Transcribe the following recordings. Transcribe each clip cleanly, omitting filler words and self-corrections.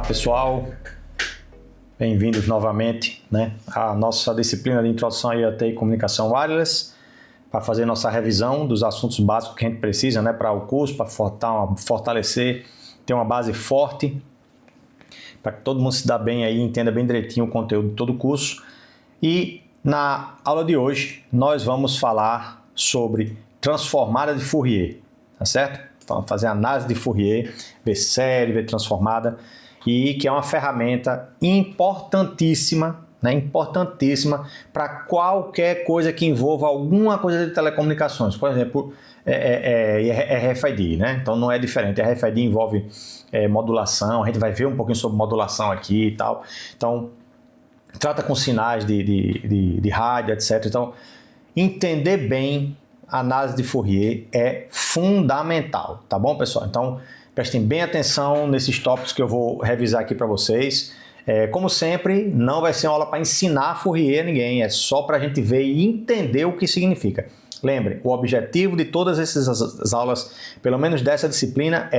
Pessoal, bem-vindos novamente, à nossa disciplina de Introdução a IoT e Comunicação Wireless, para fazer nossa revisão dos assuntos básicos que a gente precisa, para o curso, para fortalecer, ter uma base forte, para que todo mundo se dê bem aí, entenda bem direitinho o conteúdo de todo o curso. E na aula de hoje, nós vamos falar sobre transformada de Fourier, tá certo? Então, fazer análise de Fourier, ver série, ver transformada, e que é uma ferramenta importantíssima, importantíssima para qualquer coisa que envolva alguma coisa de telecomunicações. Por exemplo, RFID, Então não é diferente. RFID envolve modulação, a gente vai ver um pouquinho sobre modulação aqui e tal. Então, trata com sinais de rádio, etc. Então, entender bem a análise de Fourier é fundamental, tá bom, pessoal? Então, prestem bem atenção nesses tópicos que eu vou revisar aqui para vocês. Como sempre, não vai ser uma aula para ensinar Fourier a ninguém, é só para a gente ver e entender o que significa. Lembre, o objetivo de todas essas aulas, pelo menos dessa disciplina,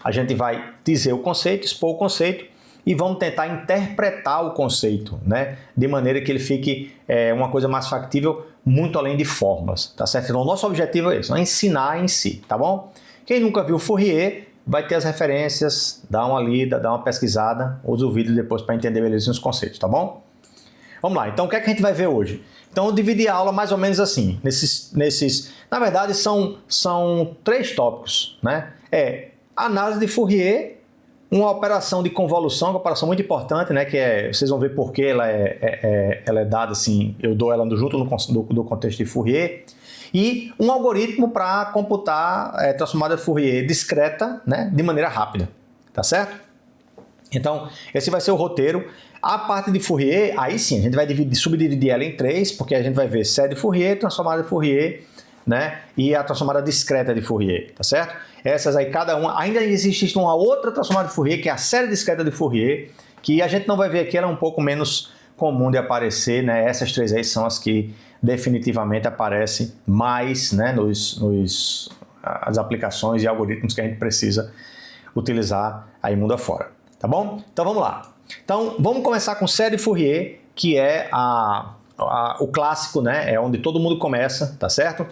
a gente vai dizer o conceito, expor o conceito e vamos tentar interpretar o conceito, de maneira que ele fique uma coisa mais factível, muito além de fórmulas, tá certo? Então, o nosso objetivo é isso, é ensinar em si, tá bom? Quem nunca viu Fourier, vai ter as referências, dá uma lida, dá uma pesquisada, usa o vídeo depois para entender beleza os conceitos, tá bom? Vamos lá, então o que é que a gente vai ver hoje? Então eu dividi a aula mais ou menos assim, na verdade são 3 tópicos, análise de Fourier, uma operação de convolução, uma operação muito importante, que vocês vão ver por que ela é dada assim, eu dou ela junto do contexto de Fourier, e um algoritmo para computar transformada de Fourier discreta, de maneira rápida, tá certo? Então, esse vai ser o roteiro. A parte de Fourier, aí sim, a gente vai subdividir ela em 3, porque a gente vai ver série de Fourier, transformada de Fourier, e a transformada discreta de Fourier, tá certo? Essas aí, cada uma, ainda existe uma outra transformada de Fourier, que é a série discreta de Fourier, que a gente não vai ver aqui, ela é um pouco menos comum de aparecer, Essas 3 aí são as que definitivamente aparecem mais, as aplicações e algoritmos que a gente precisa utilizar aí mundo afora, tá bom? Então vamos lá. Então vamos começar com série de Fourier, que é o clássico, é onde todo mundo começa, tá certo?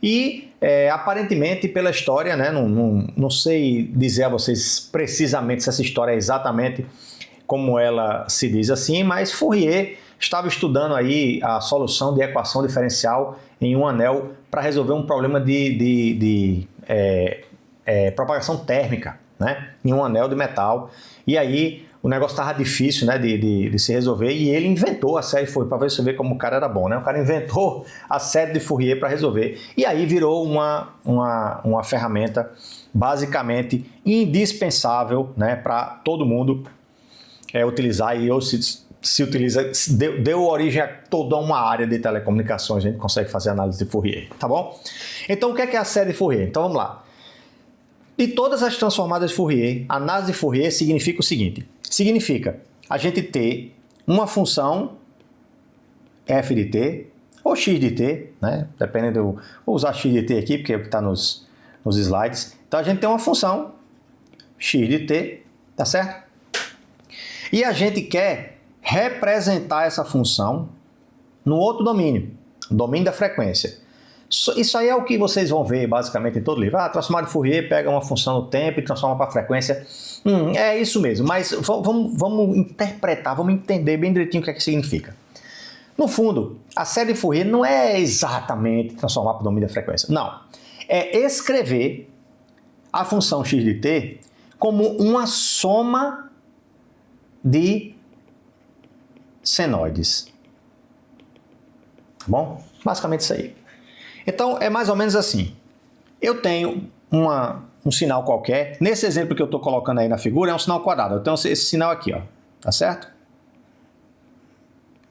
E aparentemente pela história, não sei dizer a vocês precisamente se essa história é exatamente como ela se diz assim, mas Fourier estava estudando aí a solução de equação diferencial em um anel para resolver um problema de propagação térmica, em um anel de metal. E aí o negócio estava difícil, de se resolver, e ele inventou a série de Fourier, para você ver como o cara era bom, O cara inventou a série de Fourier para resolver, e aí virou uma ferramenta basicamente indispensável, para todo mundo utilizar, e ou se utiliza, deu origem a toda uma área de telecomunicações, a gente consegue fazer análise de Fourier, tá bom? Então o que é a série de Fourier? Então vamos lá. De todas as transformadas de Fourier, a análise de Fourier significa o seguinte, significa a gente ter uma função f de t ou x de t, dependendo vou usar x de t aqui porque está nos slides. Então a gente tem uma função x de t, tá certo? E a gente quer representar essa função no outro domínio, o domínio da frequência. Isso aí é o que vocês vão ver basicamente em todo livro. Transformada de Fourier pega uma função no tempo e transforma para a frequência. É isso mesmo, mas vamos interpretar, vamos entender bem direitinho o que é que significa. No fundo, a série de Fourier não é exatamente transformar para o domínio da frequência, não. É escrever a função x de t como uma soma de senoides. Tá bom? Basicamente isso aí. Então, é mais ou menos assim. Eu tenho um sinal qualquer. Nesse exemplo que eu estou colocando aí na figura, é um sinal quadrado. Eu tenho esse sinal aqui, ó. Tá certo?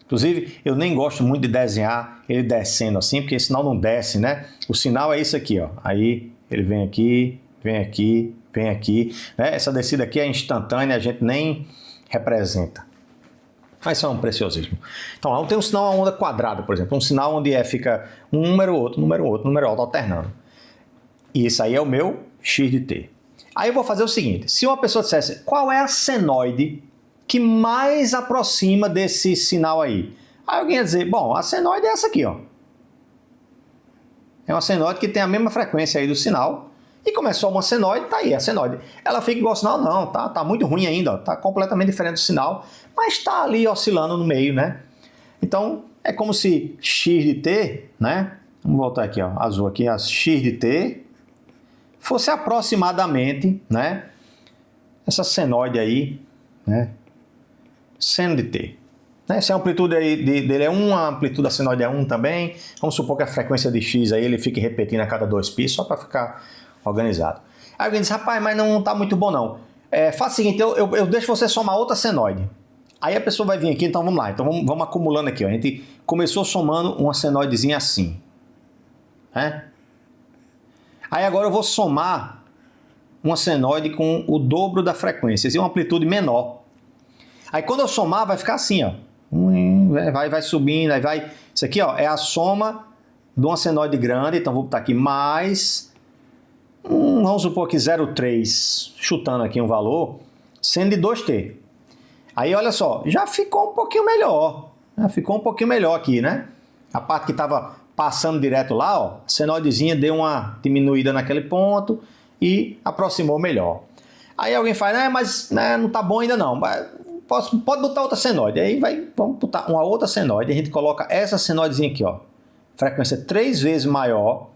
Inclusive, eu nem gosto muito de desenhar ele descendo assim, porque esse sinal não desce, O sinal é isso aqui, ó. Aí, ele vem aqui, vem aqui, vem aqui. Essa descida aqui é instantânea, a gente nem representa. Mas isso é um preciosismo. Então, lá tem um sinal a onda quadrada, por exemplo. Um sinal onde fica um número, outro, número, outro, número alto, alternando. E isso aí é o meu x de t. Aí eu vou fazer o seguinte, se uma pessoa dissesse, qual é a senoide que mais aproxima desse sinal aí? Aí alguém ia dizer, bom, a senoide é essa aqui, ó. É uma senoide que tem a mesma frequência aí do sinal. E como é só uma senoide, tá aí, a senoide. Ela fica igual ao sinal? Não, tá muito ruim ainda, ó, tá completamente diferente do sinal, mas tá ali oscilando no meio, né? Então, é como se x de t, né? Vamos voltar aqui, ó, azul aqui, a x de t fosse aproximadamente, né? Essa senoide aí, né? Seno de t. Né? Se a amplitude aí dele é 1, a amplitude da senoide é 1 também. Vamos supor que a frequência de x aí ele fique repetindo a cada 2π, só para ficar organizado. Aí alguém diz, rapaz, mas não tá muito bom não. Faz o seguinte, eu deixo você somar outra senoide. Aí a pessoa vai vir aqui, então vamos lá. Então vamos acumulando aqui, ó. A gente começou somando uma senoidezinha assim. Né? Aí agora eu vou somar uma senoide com o dobro da frequência, e uma amplitude menor. Aí quando eu somar, vai ficar assim, ó. Vai subindo, aí vai... Isso aqui, ó, é a soma de uma senoide grande, então vou botar aqui mais... vamos supor que 0,3, chutando aqui um valor, sendo de 2t. Aí, olha só, já ficou um pouquinho melhor. Já ficou um pouquinho melhor aqui, né? A parte que estava passando direto lá, ó, a senoidezinha deu uma diminuída naquele ponto e aproximou melhor. Aí alguém fala, mas né, não tá bom ainda não. Pode botar outra senoide. Aí vamos botar uma outra senoide. A gente coloca essa senoidezinha aqui, ó. Frequência 3 vezes maior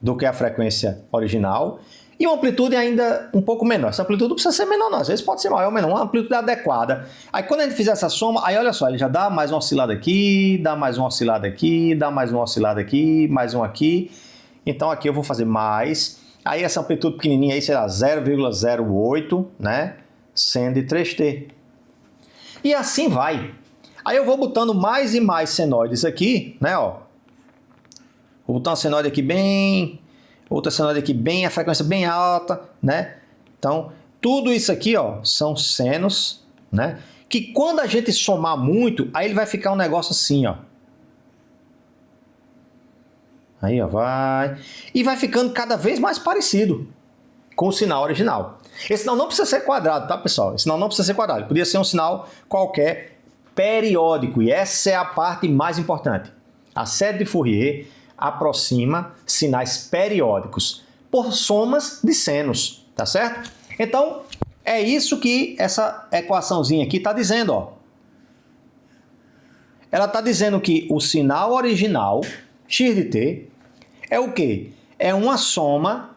do que a frequência original. E uma amplitude ainda um pouco menor. Essa amplitude não precisa ser menor não. Às vezes pode ser maior ou menor. Uma amplitude adequada. Aí quando a gente fizer essa soma, aí olha só, ele já dá mais uma oscilada aqui, dá mais uma oscilada aqui, dá mais uma oscilada aqui, mais um aqui. Então aqui eu vou fazer mais. Aí essa amplitude pequenininha aí será 0,08, né? Sendo de 3t. E assim vai. Aí eu vou botando mais e mais senoides aqui, né? Ó. Vou botar uma senoide aqui bem... Outra senoide aqui bem, a frequência bem alta, né? Então, tudo isso aqui, ó, são senos, né? Que quando a gente somar muito, aí ele vai ficar um negócio assim, ó. Aí, ó, vai... E vai ficando cada vez mais parecido com o sinal original. Esse sinal não precisa ser quadrado, tá, pessoal? Esse sinal não precisa ser quadrado. Podia ser um sinal qualquer periódico. E essa é a parte mais importante. A série de Fourier aproxima sinais periódicos por somas de senos, tá certo? Então, é isso que essa equaçãozinha aqui está dizendo, ó. Ela está dizendo que o sinal original, x de t, é o quê? É uma soma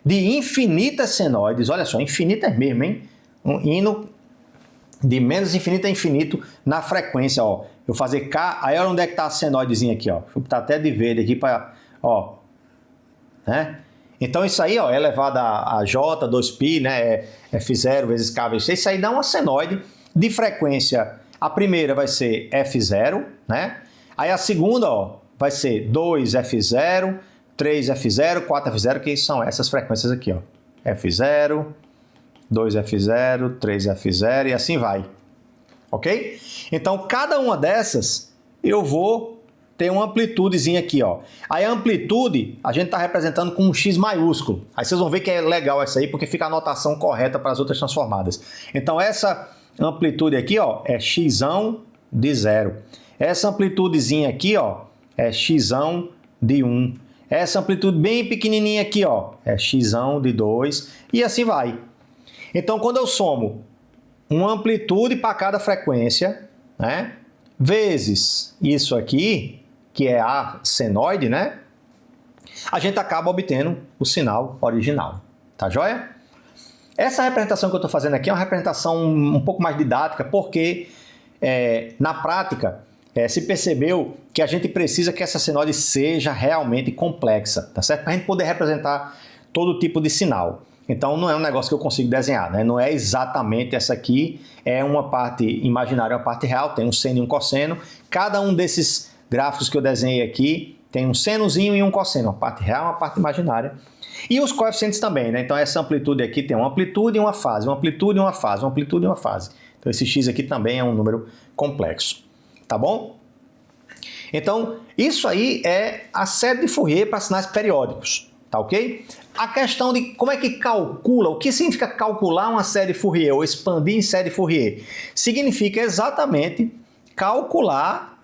de infinitas senoides, olha só, infinitas mesmo, hein? Indo de menos infinito a infinito na frequência, ó. Eu fazer K, aí olha onde é que está a senoidezinha aqui, ó. Vou botar até de verde aqui para, ó, né? Então isso aí, ó, é elevado a J, 2π, né? É F0 vezes K vezes C. Isso aí dá uma senoide de frequência. A primeira vai ser F0, né? Aí a segunda, ó, vai ser 2F0, 3F0, 4F0, que são essas frequências aqui, ó. F0, 2F0, 3F0 e assim vai. Ok? Então, cada uma dessas, eu vou ter uma amplitudezinha aqui, ó. Aí a amplitude, a gente está representando com um X maiúsculo. Aí vocês vão ver que é legal essa aí, porque fica a notação correta para as outras transformadas. Então, essa amplitude aqui, ó, é X de 0. Essa amplitudezinha aqui, ó, é X de 1. Essa amplitude bem pequenininha aqui, ó, é X de 2. E assim vai. Então, quando eu somo uma amplitude para cada frequência, né, vezes isso aqui, que é a senoide, né, a gente acaba obtendo o sinal original. Tá joia? Essa representação que eu estou fazendo aqui é uma representação um pouco mais didática, porque na prática se percebeu que a gente precisa que essa senoide seja realmente complexa, tá certo? Para a gente poder representar todo tipo de sinal. Então não é um negócio que eu consigo desenhar, né? Não é exatamente essa aqui, é uma parte imaginária, uma parte real, tem um seno e um cosseno. Cada um desses gráficos que eu desenhei aqui tem um senozinho e um cosseno, uma parte real, uma parte imaginária. E os coeficientes também, né? Então essa amplitude aqui tem uma amplitude e uma fase, uma amplitude e uma fase, uma amplitude e uma fase. Então esse x aqui também é um número complexo, tá bom? Então isso aí é a série de Fourier para sinais periódicos. Tá Tá ok? A questão de como é que calcula, o que significa calcular uma série Fourier ou expandir em série Fourier? Significa exatamente calcular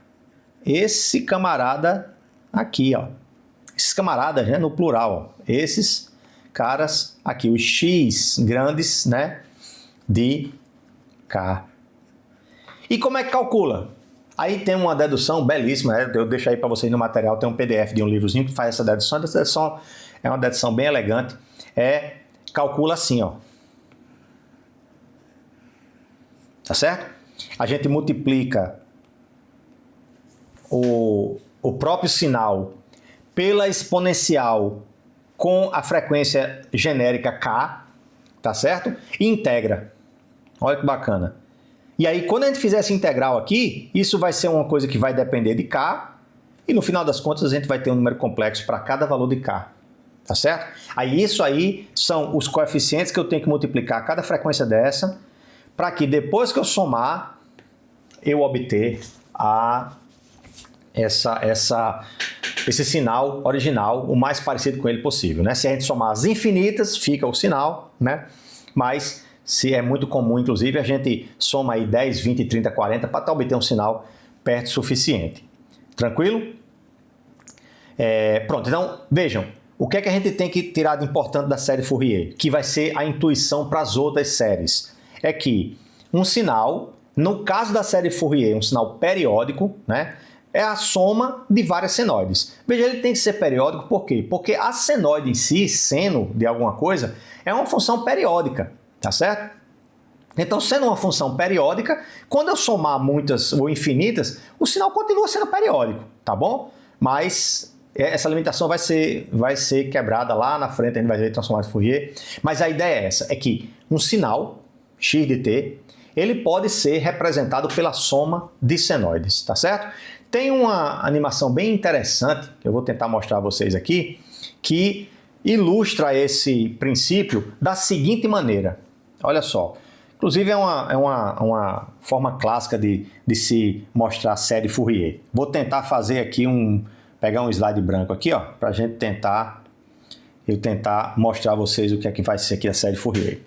esse camarada aqui, ó. Esses camaradas, né, no plural, ó. Esses caras aqui, os X grandes, né, de K. E como é que calcula? Aí tem uma dedução belíssima, né? Eu deixo aí para vocês no material, tem um PDF de um livrozinho que faz essa dedução. Essa dedução é uma dedução bem elegante. Calcula assim, ó. Tá certo? A gente multiplica o próprio sinal pela exponencial com a frequência genérica K, tá certo? E integra. Olha que bacana. E aí, quando a gente fizer essa integral aqui, isso vai ser uma coisa que vai depender de K, e no final das contas a gente vai ter um número complexo para cada valor de K, tá certo? Aí isso aí são os coeficientes que eu tenho que multiplicar cada frequência dessa, para que depois que eu somar, eu obter esse sinal original, o mais parecido com ele possível, né? Se a gente somar as infinitas, fica o sinal, né? Mas se é muito comum, inclusive, a gente soma aí 10, 20, 30, 40 para obter um sinal perto o suficiente. Tranquilo? Pronto, então vejam, o que é que a gente tem que tirar de importante da série Fourier? Que vai ser a intuição para as outras séries. É que um sinal, no caso da série Fourier, um sinal periódico, né? É a soma de várias senoides. Veja, ele tem que ser periódico por quê? Porque a senoide em si, seno de alguma coisa, é uma função periódica. Tá certo? Então, sendo uma função periódica, quando eu somar muitas ou infinitas, o sinal continua sendo periódico, tá bom? Mas essa limitação vai ser quebrada lá na frente, a gente vai ver transformado em Fourier. Mas a ideia é essa, é que um sinal, x de t, ele pode ser representado pela soma de senoides, tá certo? Tem uma animação bem interessante, que eu vou tentar mostrar a vocês aqui, que ilustra esse princípio da seguinte maneira. Olha só, inclusive é uma forma clássica de se mostrar a série Fourier. Vou tentar fazer aqui pegar um slide branco aqui, ó, para a gente tentar mostrar a vocês o que é que vai ser aqui a série Fourier.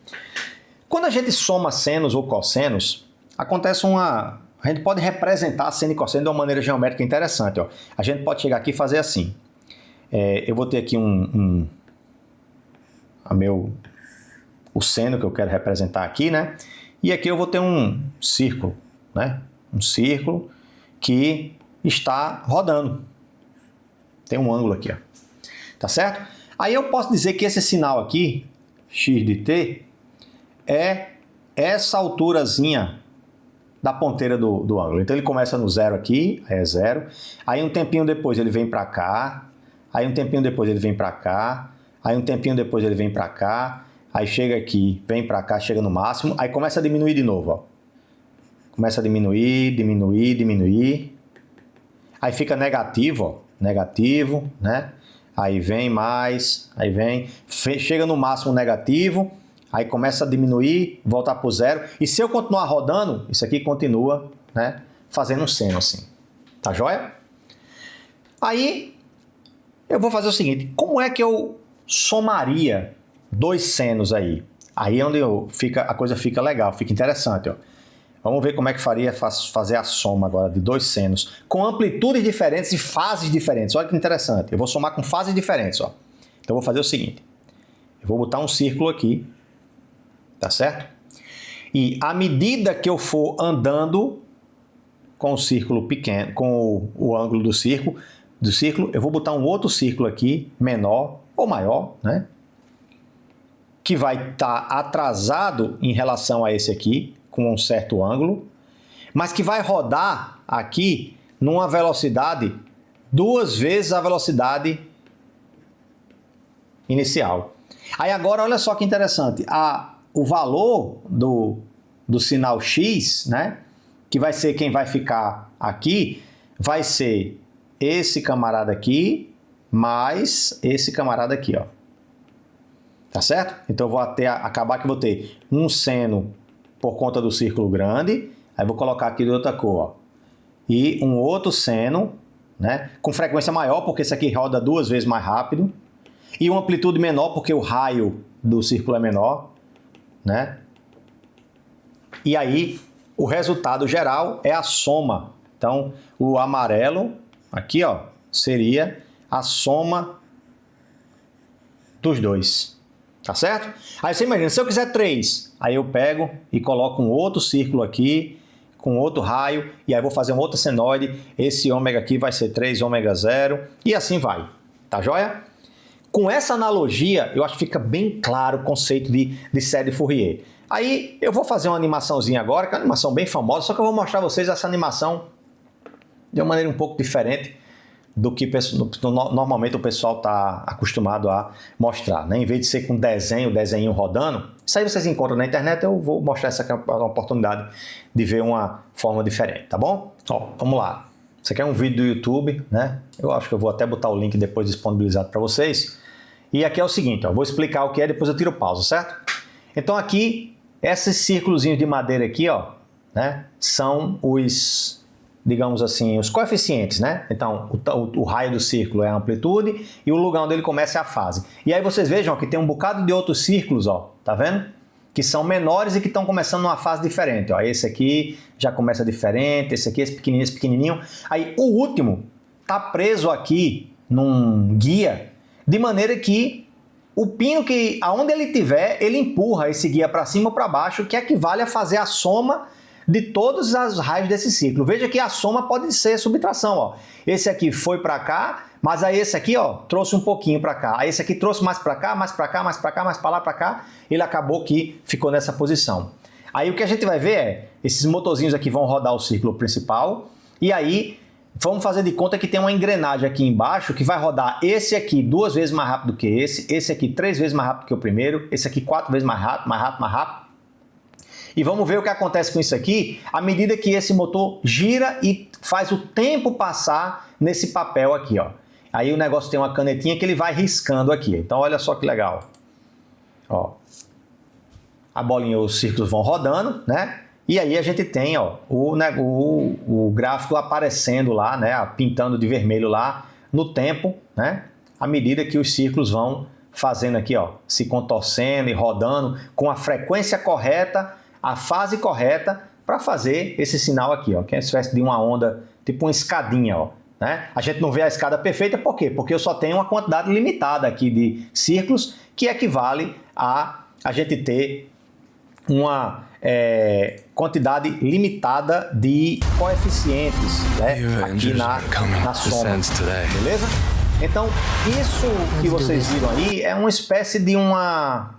Quando a gente soma senos ou cossenos, acontece a gente pode representar seno e cosseno de uma maneira geométrica interessante, ó. A gente pode chegar aqui e fazer assim. Eu vou ter aqui o seno que eu quero representar aqui, né? E aqui eu vou ter um círculo, né? Um círculo que está rodando. Tem um ângulo aqui, ó. Tá certo? Aí eu posso dizer que esse sinal aqui, x de t, é essa alturazinha da ponteira do ângulo. Então ele começa no zero aqui, é zero. Aí um tempinho depois ele vem para cá. Aí um tempinho depois ele vem para cá. Aí um tempinho depois ele vem para cá. Aí chega aqui, vem para cá, chega no máximo, aí começa a diminuir de novo, ó. Começa a diminuir, diminuir, diminuir. Aí fica negativo, ó. Negativo, né? Aí vem mais, aí vem, chega no máximo negativo, aí começa a diminuir, voltar para o zero. E se eu continuar rodando, isso aqui continua, né? Fazendo um seno assim. Tá joia? Aí eu vou fazer o seguinte, como é que eu somaria dois senos aí? Aí é onde a coisa fica legal, fica interessante, ó. Vamos ver como é que fazer a soma agora de dois senos com amplitudes diferentes e fases diferentes. Olha que interessante. Eu vou somar com fases diferentes, ó. Então eu vou fazer o seguinte. Eu vou botar um círculo aqui, tá certo? E à medida que eu for andando com o círculo pequeno, com o ângulo do círculo, eu vou botar um outro círculo aqui, menor ou maior, né? Que vai estar atrasado em relação a esse aqui, com um certo ângulo, mas que vai rodar aqui numa velocidade 2 vezes a velocidade inicial. Aí agora, olha só que interessante, o valor do sinal x, né, que vai ser quem vai ficar aqui, vai ser esse camarada aqui, mais esse camarada aqui, ó. Tá certo? Então eu vou acabar que vou ter um seno por conta do círculo grande, aí vou colocar aqui de outra cor, ó. E um outro seno, né, com frequência maior, porque esse aqui roda 2 vezes mais rápido, e uma amplitude menor porque o raio do círculo é menor, né? E aí o resultado geral é a soma. Então o amarelo aqui, ó, seria a soma dos dois, tá certo? Aí você imagina, se eu quiser 3, aí eu pego e coloco um outro círculo aqui, com outro raio, e aí vou fazer um outro senoide, esse ômega aqui vai ser 3 ômega 0, e assim vai, tá joia? Com essa analogia, eu acho que fica bem claro o conceito de série de Fourier. Aí eu vou fazer uma animaçãozinha agora, que é uma animação bem famosa, só que eu vou mostrar a vocês essa animação de uma maneira um pouco diferente do que normalmente o pessoal está acostumado a mostrar, né? Em vez de ser com desenho rodando, isso aí vocês encontram na internet, eu vou mostrar essa oportunidade de ver uma forma diferente, tá bom? Ó, vamos lá. Isso aqui é um vídeo do YouTube, né? Eu acho que eu vou até botar o link depois disponibilizado para vocês. E aqui é o seguinte, ó, vou explicar o que é, depois eu tiro pausa, certo? Então aqui, esses círculozinhos de madeira aqui, ó, né, são os, digamos assim, os coeficientes, né? Então, o raio do círculo é a amplitude e o lugar onde ele começa é a fase. E aí vocês vejam ó, que tem um bocado de outros círculos, ó, tá vendo? Que são menores e que estão começando numa fase diferente, ó. Esse aqui já começa diferente, esse aqui, esse pequenininho. Aí o último tá preso aqui num guia, de maneira que o pino, que aonde ele tiver, ele empurra esse guia para cima ou para baixo, que equivale a fazer a soma de todos os raios desse ciclo. Veja que a soma pode ser subtração, ó. Esse aqui foi para cá, mas aí esse aqui, ó, trouxe um pouquinho para cá. Aí esse aqui trouxe mais para cá, mais para cá, mais para cá, mais para lá, para cá. Ele acabou que ficou nessa posição. Aí o que a gente vai ver é, esses motorzinhos aqui vão rodar o círculo principal, e aí vamos fazer de conta que tem uma engrenagem aqui embaixo que vai rodar esse aqui 2 vezes mais rápido que esse aqui 3 vezes mais rápido que o primeiro, esse aqui 4 vezes mais rápido, mais rápido, mais rápido. E vamos ver o que acontece com isso aqui à medida que esse motor gira e faz o tempo passar nesse papel aqui, ó. Aí o negócio tem uma canetinha que ele vai riscando aqui. Então olha só que legal. Ó. A bolinha, os círculos vão rodando, né? E aí a gente tem ó, o gráfico aparecendo lá, né? Pintando de vermelho lá no tempo, né? À medida que os círculos vão fazendo aqui, ó, se contorcendo e rodando com a frequência correta, a fase correta para fazer esse sinal aqui, ó, que é uma espécie de uma onda, tipo uma escadinha, ó, né? A gente não vê a escada perfeita, por quê? Porque eu só tenho uma quantidade limitada aqui de círculos que equivale a gente ter uma quantidade limitada de coeficientes, né, aqui na soma, beleza? Então, isso que vocês viram aí é uma espécie de uma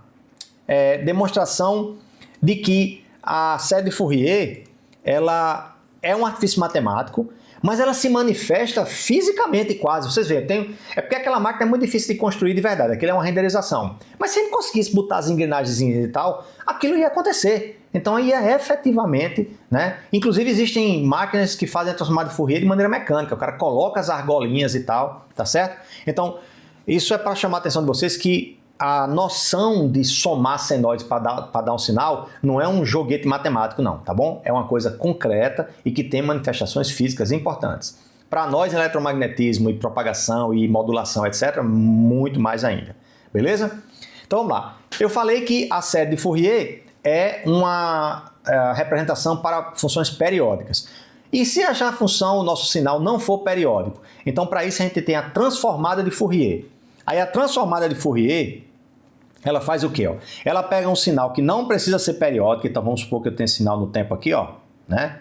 demonstração de que a série de Fourier, ela é um artifício matemático, mas ela se manifesta fisicamente quase. Vocês veem, é porque aquela máquina é muito difícil de construir de verdade, aquilo é uma renderização. Mas se ele conseguisse botar as engrenagens e tal, aquilo ia acontecer. Então ia efetivamente, né? Inclusive existem máquinas que fazem a transformada de Fourier de maneira mecânica, o cara coloca as argolinhas e tal, tá certo? Então isso é para chamar a atenção de vocês que a noção de somar senoides para dar um sinal não é um joguete matemático não, tá bom? É uma coisa concreta e que tem manifestações físicas importantes. Para nós, eletromagnetismo e propagação e modulação, etc., muito mais ainda. Beleza? Então vamos lá. Eu falei que a série de Fourier é uma representação para funções periódicas. E se a função, o nosso sinal, não for periódico? Então, para isso, a gente tem a transformada de Fourier. Aí a transformada de Fourier, ela faz o quê? Ó? Ela pega um sinal que não precisa ser periódico, então vamos supor que eu tenho sinal no tempo aqui, ó, né?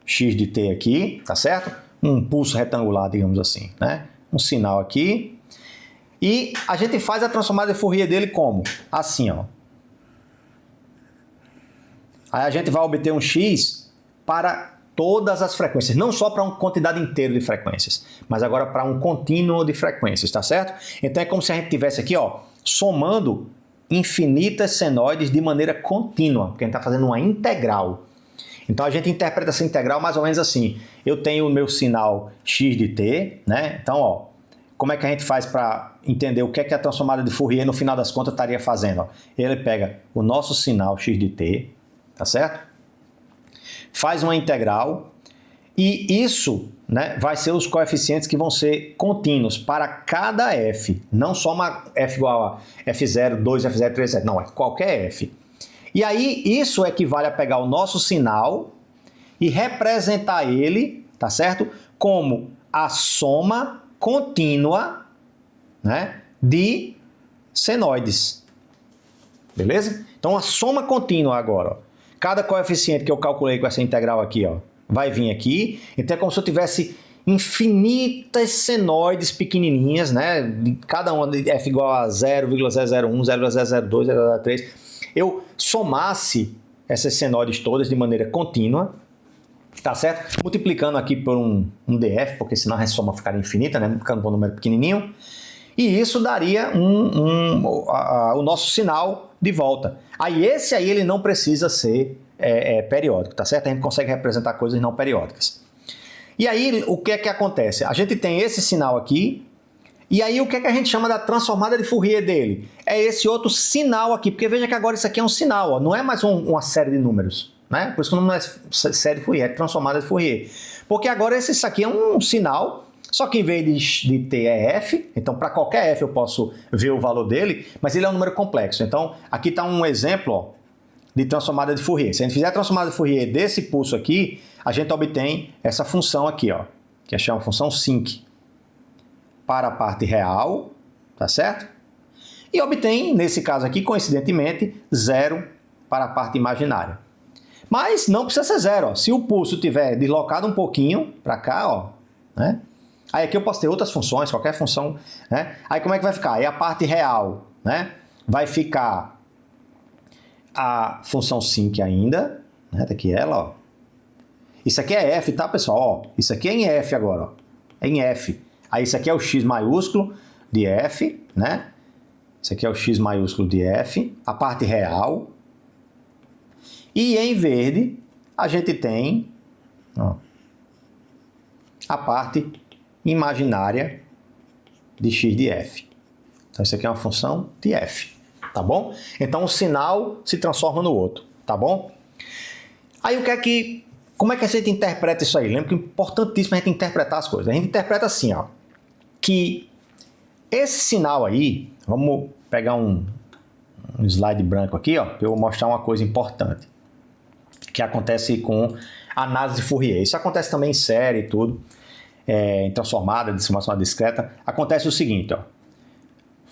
X de t aqui, tá certo? Um pulso retangular, digamos assim, né? Um sinal aqui. E a gente faz a transformada de Fourier dele como? Assim, ó. Aí a gente vai obter um X para todas as frequências, não só para uma quantidade inteira de frequências, mas agora para um contínuo de frequências, tá certo? Então é como se a gente tivesse aqui, ó, somando infinitas senoides de maneira contínua, porque a gente está fazendo uma integral. Então a gente interpreta essa integral mais ou menos assim. Eu tenho o meu sinal x de t, né? Então, ó, como é que a gente faz para entender o que é que a transformada de Fourier no final das contas estaria fazendo? Ó? Ele pega o nosso sinal x de t, tá certo? Faz uma integral E isso, né, vai ser os coeficientes que vão ser contínuos para cada f, não só uma f igual a f0, 2, f0, 3, f, não, é qualquer f. E aí isso equivale a pegar o nosso sinal e representar ele, tá certo? Como a soma contínua, né, de senoides. Beleza? Então a soma contínua agora, ó. Cada coeficiente que eu calculei com essa integral aqui, ó, vai vir aqui. Então é como se eu tivesse infinitas senoides pequenininhas, né? Cada uma de f igual a 0,001, 0,002, 0,03. Eu somasse essas senoides todas de maneira contínua, tá certo? Multiplicando aqui por um df, porque senão a soma ficaria infinita, né? Ficando por um número pequenininho. E isso daria o nosso sinal de volta. Aí esse aí ele não precisa ser periódico, tá certo? A gente consegue representar coisas não periódicas. E aí o que é que acontece? A gente tem esse sinal aqui, e aí o que é que a gente chama da transformada de Fourier dele? É esse outro sinal aqui, porque veja que agora isso aqui é um sinal, ó, não é mais uma série de números, né? Por isso que o nome não é série de Fourier, é transformada de Fourier. Porque agora isso aqui é um sinal, só que em vez de ter f, então para qualquer f eu posso ver o valor dele, mas ele é um número complexo. Então aqui está um exemplo, ó, de transformada de Fourier. Se a gente fizer a transformada de Fourier desse pulso aqui, a gente obtém essa função aqui, ó, que é chamada função sinc para a parte real, tá certo? E obtém, nesse caso aqui, coincidentemente, 0 para a parte imaginária. Mas não precisa ser 0, ó. Se o pulso tiver deslocado um pouquinho para cá, ó, né? Aí aqui eu posso ter outras funções, qualquer função, né? Aí como é que vai ficar? Aí a parte real, né? Vai ficar a função sinc ainda, né? Tá aqui ela, ó. Isso aqui é f, tá, pessoal? Ó, isso aqui é em f agora, ó. É em f. Aí isso aqui é o x maiúsculo de f, né? Isso aqui é o x maiúsculo de f, a parte real. E em verde, a gente tem, ó, a parte imaginária de x de f. Então isso aqui é uma função de f, tá bom? Então um sinal se transforma no outro, tá bom? Aí como é que a gente interpreta isso aí? Lembra que é importantíssimo a gente interpretar as coisas. A gente interpreta assim, ó, que esse sinal aí, vamos pegar um slide branco aqui, ó, para eu mostrar uma coisa importante que acontece com a análise de Fourier. Isso acontece também em série e tudo. Em transformada, de transformação discreta, acontece o seguinte, ó.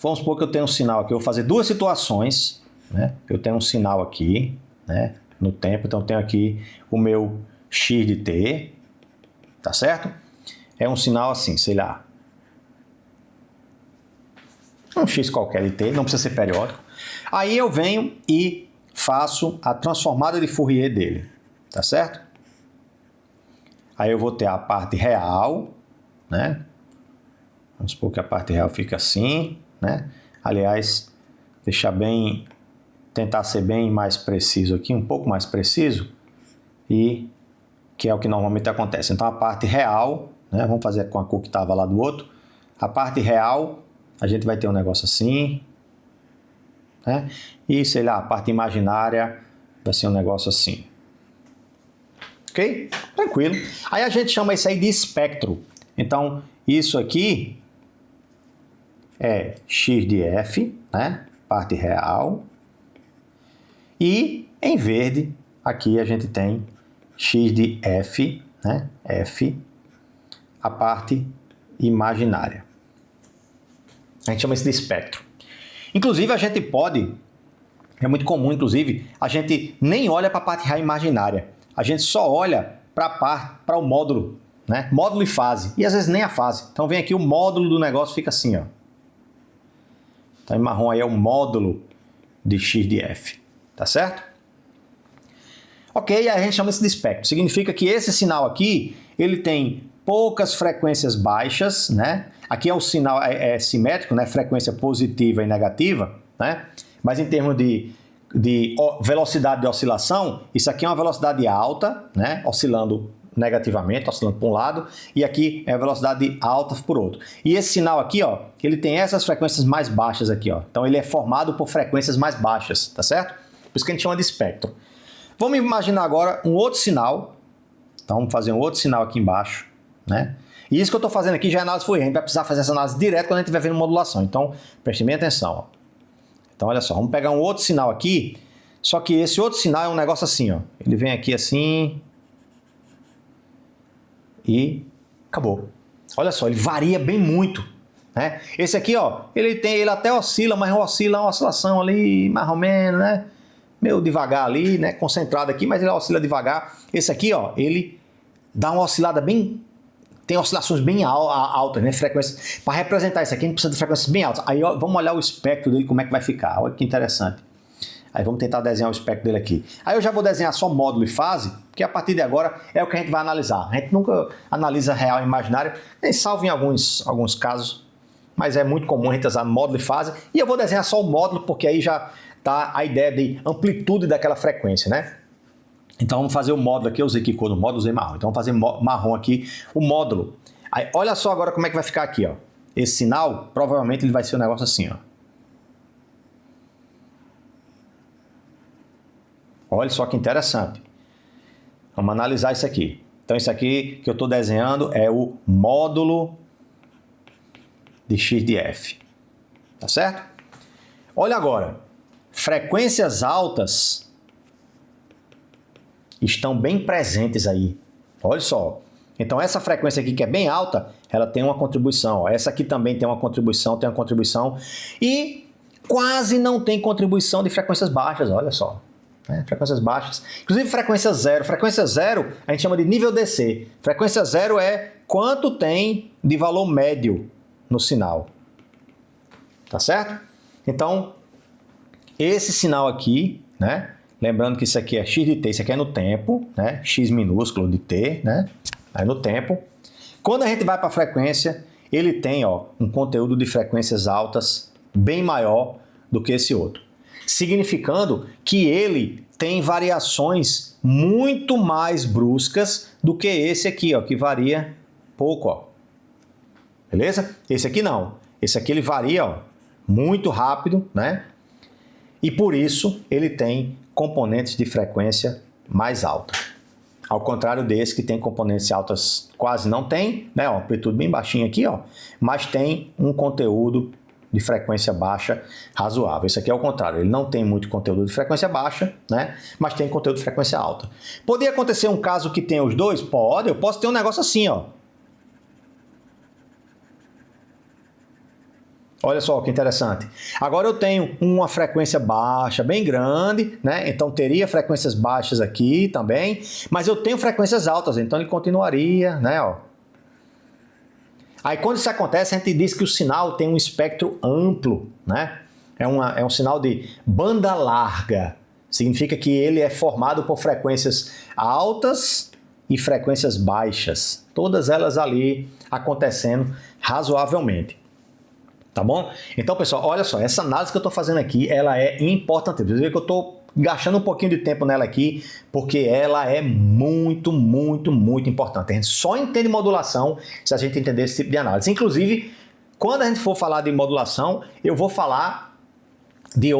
Vamos supor que eu tenho um sinal aqui, eu vou fazer duas situações, né? Eu tenho um sinal aqui, né, no tempo, então eu tenho aqui o meu x de t, tá certo? É um sinal assim, sei lá, um x qualquer de t, não precisa ser periódico. Aí eu venho e faço a transformada de Fourier dele, tá certo? Aí eu vou ter a parte real, né? Vamos supor que a parte real fica assim, né? Aliás, tentar ser bem mais preciso aqui, um pouco mais preciso, e que é o que normalmente acontece. Então a parte real, né? Vamos fazer com a cor que estava lá do outro. A parte real, a gente vai ter um negócio assim, né? E sei lá, a parte imaginária vai ser um negócio assim. Ok? Tranquilo. Aí a gente chama isso aí de espectro. Então, isso aqui é x de f, né? Parte real. E em verde, aqui a gente tem x de f, né? F, a parte imaginária. A gente chama isso de espectro. Inclusive, a gente pode, é muito comum, inclusive, a gente nem olha para a parte real imaginária. A gente só olha para o módulo, né? Módulo e fase. E às vezes nem a fase. Então vem aqui o módulo do negócio, fica assim, ó. Então em marrom aí é o módulo de x de f. Tá certo? Ok, aí a gente chama isso de espectro. Significa que esse sinal aqui, ele tem poucas frequências baixas, né? Aqui é o sinal simétrico, né? Frequência positiva e negativa, né? Mas em termos de velocidade de oscilação, isso aqui é uma velocidade alta, né? Oscilando negativamente, oscilando para um lado, e aqui é a velocidade alta por outro. E esse sinal aqui, ó, ele tem essas frequências mais baixas aqui, ó. Então ele é formado por frequências mais baixas, tá certo? Por isso que a gente chama de espectro. Vamos imaginar agora um outro sinal Então vamos fazer um outro sinal aqui embaixo, né? E isso que eu estou fazendo aqui já é análise Fourier. A gente vai precisar fazer essa análise direto quando a gente estiver vendo modulação. Então, prestem bem atenção. Ó. Então, olha só, vamos pegar um outro sinal aqui, só que esse outro sinal é um negócio assim, ó. Ele vem aqui assim e acabou. Olha só, ele varia bem muito, né? Esse aqui, ó, ele até oscila, mas oscila uma oscilação ali, mais ou menos, né? Meio devagar ali, né? Concentrado aqui, mas ele oscila devagar. Esse aqui, ó, ele dá uma oscilada bem... Tem oscilações bem altas, né? Frequências. Para representar isso aqui, a gente precisa de frequências bem altas. Aí ó, vamos olhar o espectro dele, como é que vai ficar. Olha que interessante. Aí vamos tentar desenhar o espectro dele aqui. Aí eu já vou desenhar só módulo e fase, porque a partir de agora é o que a gente vai analisar. A gente nunca analisa real e imaginário, nem salvo em alguns casos, mas é muito comum a gente usar módulo e fase. E eu vou desenhar só o módulo, porque aí já está a ideia de amplitude daquela frequência, né? Então vamos fazer o módulo aqui, eu usei que cor no módulo, usei marrom. Então vamos fazer marrom aqui, o módulo. Aí olha só agora como é que vai ficar aqui, ó. Esse sinal, provavelmente ele vai ser um negócio assim, ó. Olha só que interessante. Vamos analisar isso aqui. Então isso aqui que eu estou desenhando é o módulo de x de f. Tá certo? Olha agora. Frequências altas estão bem presentes aí. Olha só. Então essa frequência aqui que é bem alta, ela tem uma contribuição. Ó. Essa aqui também tem uma contribuição, E quase não tem contribuição de frequências baixas, olha só. Frequências baixas. Inclusive frequência zero. Frequência zero a gente chama de nível DC. Frequência zero é quanto tem de valor médio no sinal. Tá certo? Então, esse sinal aqui, né? Lembrando que isso aqui é x de t, isso aqui é no tempo, né? X minúsculo de t, né? É no tempo. Quando a gente vai para a frequência, ele tem, ó, um conteúdo de frequências altas bem maior do que esse outro. Significando que ele tem variações muito mais bruscas do que esse aqui, ó, que varia pouco, ó. Beleza? Esse aqui não. Esse aqui ele varia, ó, muito rápido, né? E por isso ele tem componentes de frequência mais alta. Ao contrário desse que tem componentes altas, quase não tem, né? Ó, amplitude bem baixinha aqui, ó, mas tem um conteúdo de frequência baixa razoável. Isso aqui é o contrário, ele não tem muito conteúdo de frequência baixa, né? Mas tem conteúdo de frequência alta. Poderia acontecer um caso que tenha os dois? Pode, eu posso ter um negócio assim, ó. Olha só que interessante. Agora eu tenho uma frequência baixa bem grande, né? Então teria frequências baixas aqui também, mas eu tenho frequências altas, então ele continuaria, né? Ó. Aí quando isso acontece, a gente diz que o sinal tem um espectro amplo, né? É um sinal de banda larga. Significa que ele é formado por frequências altas e frequências baixas. Todas elas ali acontecendo razoavelmente. Tá bom? Então, pessoal, olha só, essa análise que eu estou fazendo aqui, ela é importante. Vocês veem que eu estou gastando um pouquinho de tempo nela aqui, porque ela é muito, muito, muito importante. A gente só entende modulação se a gente entender esse tipo de análise. Inclusive, quando a gente for falar de modulação, eu vou falar de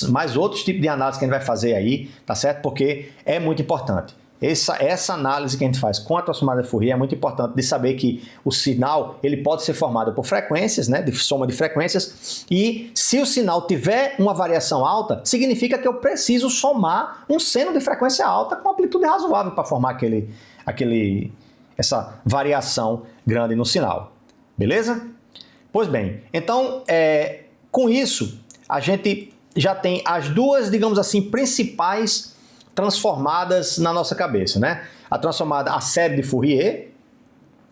mais outros tipos de análise que a gente vai fazer aí, tá certo? Porque é muito importante. Essa análise que a gente faz com a transformada de Fourier é muito importante de saber que o sinal ele pode ser formado por frequências, né, de soma de frequências, e se o sinal tiver uma variação alta, significa que eu preciso somar um seno de frequência alta com amplitude razoável para formar essa variação grande no sinal. Beleza? Pois bem, então com isso a gente já tem as duas, digamos assim, principais transformadas na nossa cabeça, né? A série de Fourier,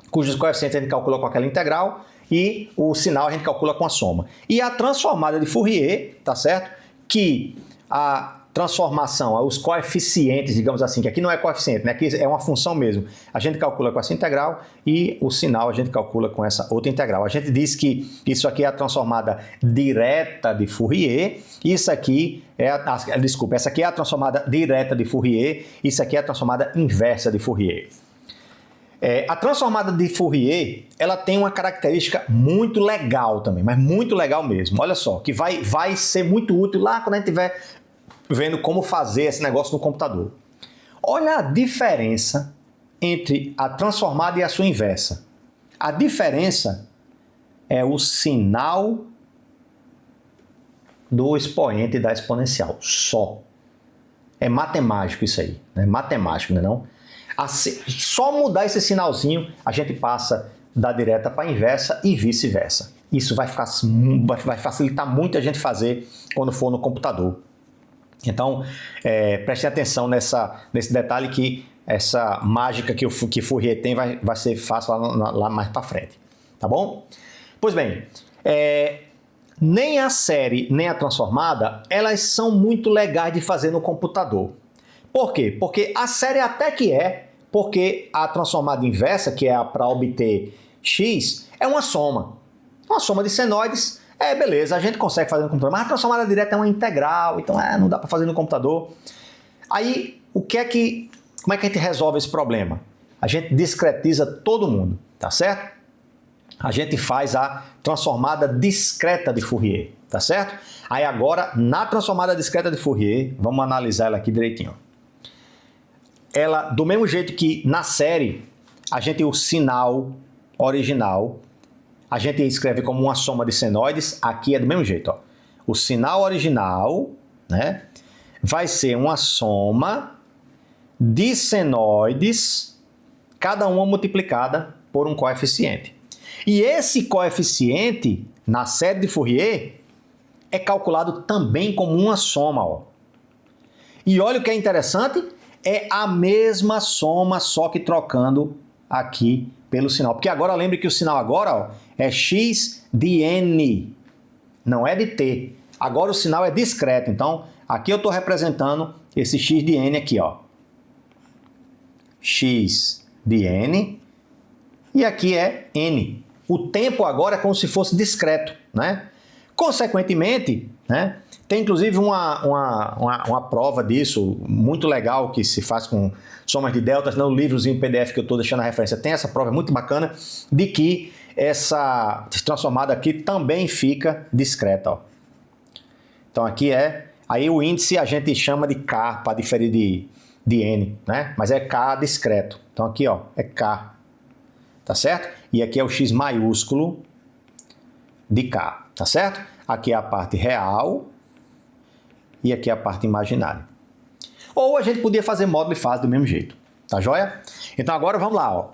cujos coeficientes a gente calcula com aquela integral, e o sinal a gente calcula com a soma. E a transformada de Fourier, tá certo? Que a transformação, os coeficientes, digamos assim, que aqui não é coeficiente, né? Aqui é uma função mesmo. A gente calcula com essa integral e o sinal a gente calcula com essa outra integral. A gente diz que isso aqui é a transformada direta de Fourier, isso aqui essa aqui é a transformada direta de Fourier, isso aqui é a transformada inversa de Fourier. A transformada de Fourier, ela tem uma característica muito legal também, mas muito legal mesmo. Olha só, que vai ser muito útil lá quando a gente estiver vendo como fazer esse negócio no computador. Olha a diferença entre a transformada e a sua inversa. A diferença é o sinal do expoente da exponencial, só. É matemático isso aí, é matemático, não é não? Só mudar esse sinalzinho, a gente passa da direta para a inversa e vice-versa. Isso vai facilitar muito a gente fazer quando for no computador. Então, preste atenção nesse detalhe que essa mágica que Fourier tem vai ser fácil lá mais para frente. Tá bom? Pois bem, nem a série nem a transformada, elas são muito legais de fazer no computador. Por quê? Porque a série até que porque a transformada inversa, que é para obter x, é uma soma. Uma soma de senoides, beleza, a gente consegue fazer no computador, mas a transformada direta é uma integral, então não dá para fazer no computador. Aí, como é que a gente resolve esse problema? A gente discretiza todo mundo, tá certo? A gente faz a transformada discreta de Fourier, tá certo? Aí agora, na transformada discreta de Fourier, vamos analisar ela aqui direitinho. Ela, do mesmo jeito que na série, a gente tem o sinal original, a gente escreve como uma soma de senoides, aqui é do mesmo jeito, ó. O sinal original, né, vai ser uma soma de senoides, cada uma multiplicada por um coeficiente. E esse coeficiente, na série de Fourier, é calculado também como uma soma, ó. E olha o que é interessante, é a mesma soma, só que trocando aqui pelo sinal. Porque agora, lembre que o sinal agora, ó, é x de n, não é de t. Agora o sinal é discreto, então aqui eu estou representando esse x de n aqui, ó. X de n, e aqui é n. O tempo agora é como se fosse discreto, né? Consequentemente, né, tem inclusive uma prova disso, muito legal, que se faz com somas de deltas, no livrozinho PDF que eu estou deixando a referência, tem essa prova muito bacana, de que essa transformada aqui também fica discreta, ó. Então aqui aí o índice a gente chama de K, para diferir de N, né? Mas é K discreto. Então aqui, ó, é K, tá certo? E aqui é o X maiúsculo de K, tá certo? Aqui é a parte real e aqui é a parte imaginária. Ou a gente podia fazer módulo e fase do mesmo jeito, tá joia? Então agora vamos lá, ó.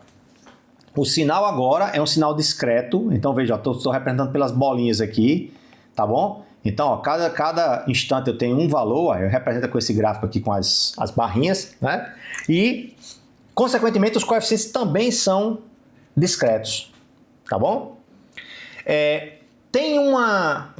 O sinal agora é um sinal discreto, então veja, estou representando pelas bolinhas aqui, tá bom? Então, ó, cada instante eu tenho um valor, ó, eu represento com esse gráfico aqui com as barrinhas, né? E, consequentemente, os coeficientes também são discretos, tá bom? Tem uma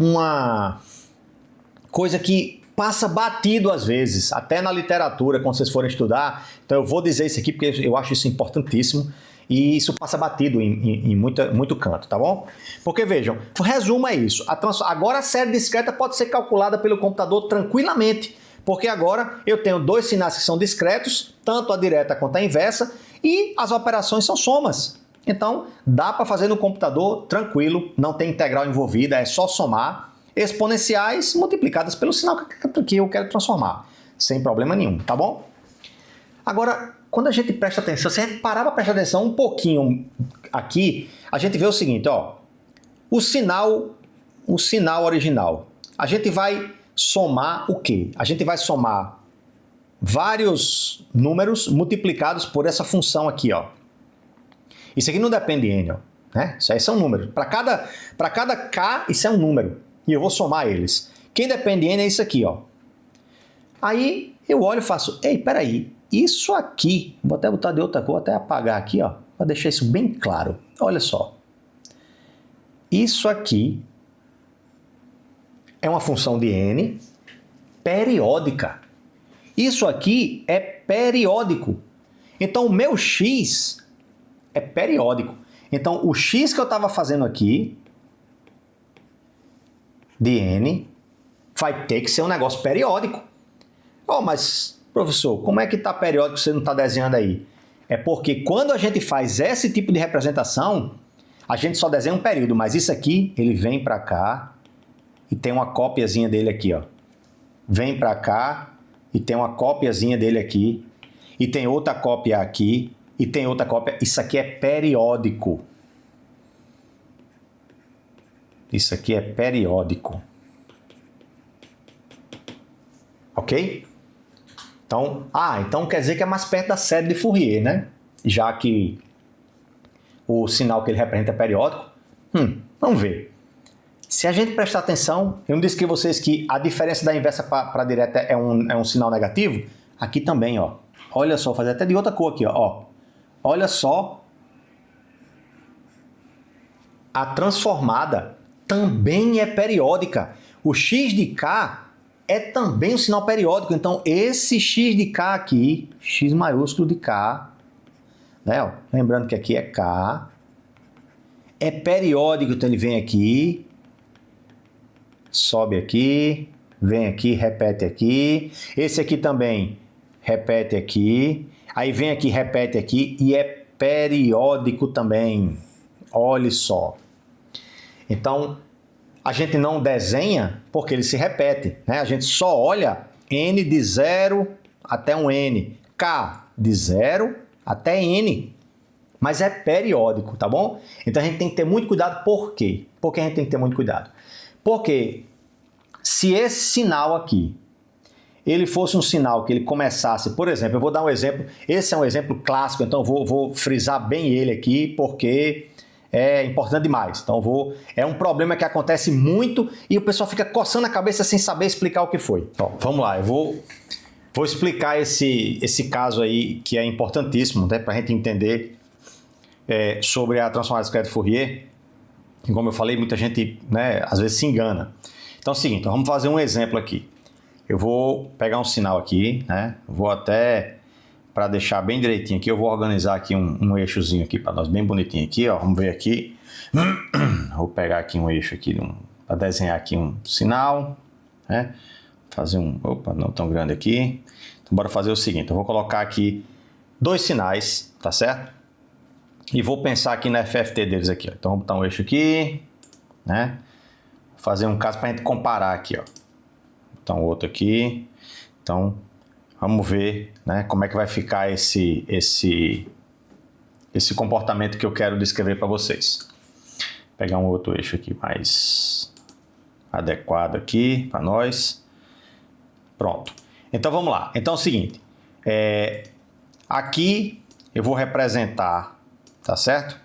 coisa que passa batido às vezes, até na literatura, quando vocês forem estudar. Então eu vou dizer isso aqui porque eu acho isso importantíssimo e isso passa batido em muito canto, tá bom? Porque vejam, o resumo é isso. Agora a série discreta pode ser calculada pelo computador tranquilamente, porque agora eu tenho dois sinais que são discretos, tanto a direta quanto a inversa, e as operações são somas. Então, dá para fazer no computador tranquilo, não tem integral envolvida, é só somar exponenciais multiplicadas pelo sinal que eu quero transformar, sem problema nenhum, tá bom? Agora, quando a gente presta atenção, se a gente parar para prestar atenção um pouquinho aqui, a gente vê o seguinte, ó, o sinal original. A gente vai somar o quê? A gente vai somar vários números multiplicados por essa função aqui, ó. Isso aqui não depende de n, ó, né? Isso aí são números. Para cada k, isso é um número. E eu vou somar eles. Quem depende de n é isso aqui, ó. Aí eu olho e faço, ei, peraí, isso aqui, vou até botar de outra cor, até apagar aqui, ó, para deixar isso bem claro. Olha só. Isso aqui é uma função de n periódica. Isso aqui é periódico. Então o meu x é periódico. Então, o x que eu estava fazendo aqui, de n, vai ter que ser um negócio periódico. Oh, mas, professor, como é que está periódico se você não está desenhando aí? É porque quando a gente faz esse tipo de representação, a gente só desenha um período, mas isso aqui, ele vem para cá e tem uma cópiazinha dele aqui, ó. Vem para cá e tem uma cópiazinha dele aqui, e tem outra cópia aqui, e tem outra cópia. Isso aqui é periódico. Isso aqui é periódico. Ok? Então quer dizer que é mais perto da série de Fourier, né? Já que o sinal que ele representa é periódico. Vamos ver. Se a gente prestar atenção, eu não disse que vocês que a diferença da inversa para a direta é um sinal negativo? Aqui também, ó. Olha só, vou fazer até de outra cor aqui, ó. Olha só. A transformada também é periódica. O x de k é também um sinal periódico. Então, esse x de k aqui, x maiúsculo de k, né, ó, lembrando que aqui é k, é periódico. Então, ele vem aqui, sobe aqui, vem aqui, repete aqui. Esse aqui também repete aqui. Aí vem aqui, repete aqui e é periódico também. Olhe só. Então, a gente não desenha porque ele se repete, né? A gente só olha n de 0 até um n, k de 0 até n, mas é periódico, tá bom? Então a gente tem que ter muito cuidado. Por quê? Por que a gente tem que ter muito cuidado? Porque se esse sinal aqui, ele fosse um sinal que ele começasse, por exemplo, eu vou dar um exemplo, esse é um exemplo clássico, então eu vou frisar bem ele aqui, porque é importante demais. Então é um problema que acontece muito e o pessoal fica coçando a cabeça sem saber explicar o que foi. Então, vamos lá, eu vou explicar esse caso aí que é importantíssimo, né, para a gente entender sobre a transformada discreta de Fourier. E como eu falei, muita gente, né, às vezes se engana. Então é o seguinte, vamos fazer um exemplo aqui. Eu vou pegar um sinal aqui, né, vou até... Para deixar bem direitinho aqui, eu vou organizar aqui um eixozinho aqui para nós, bem bonitinho aqui, ó. Vamos ver aqui. Vou pegar aqui um eixo aqui para desenhar aqui um sinal, né? Fazer opa, não tão grande aqui. Então, bora fazer o seguinte, eu vou colocar aqui 2 sinais, tá certo? E vou pensar aqui na FFT deles aqui, ó. Então, vou botar um eixo aqui, né? Vou fazer um caso para a gente comparar aqui, ó. Vou botar um outro aqui. Então, vamos ver, né, como é que vai ficar esse comportamento que eu quero descrever para vocês. Vou pegar um outro eixo aqui mais adequado aqui para nós. Pronto. Então vamos lá. Então é o seguinte. Aqui eu vou representar, tá certo?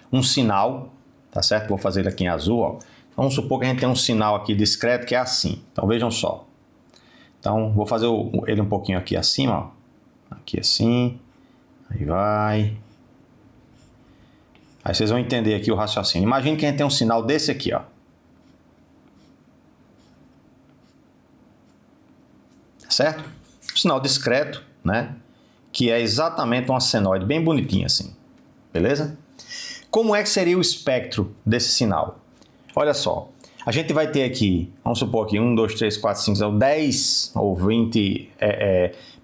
Um sinal, tá certo? Vou fazer ele aqui em azul, ó. Vamos supor que a gente tem um sinal aqui discreto que é assim. Então vejam só. Então, vou fazer ele um pouquinho aqui acima, ó. Aqui assim, aí vai. Aí vocês vão entender aqui o raciocínio. Imagine que a gente tem um sinal desse aqui, ó. Certo? Um sinal discreto, né? Que é exatamente uma senoide bem bonitinha assim. Beleza? Como é que seria o espectro desse sinal? Olha só. A gente vai ter aqui, vamos supor aqui, 1, 2, 3, 4, 5, 6, 10 ou 20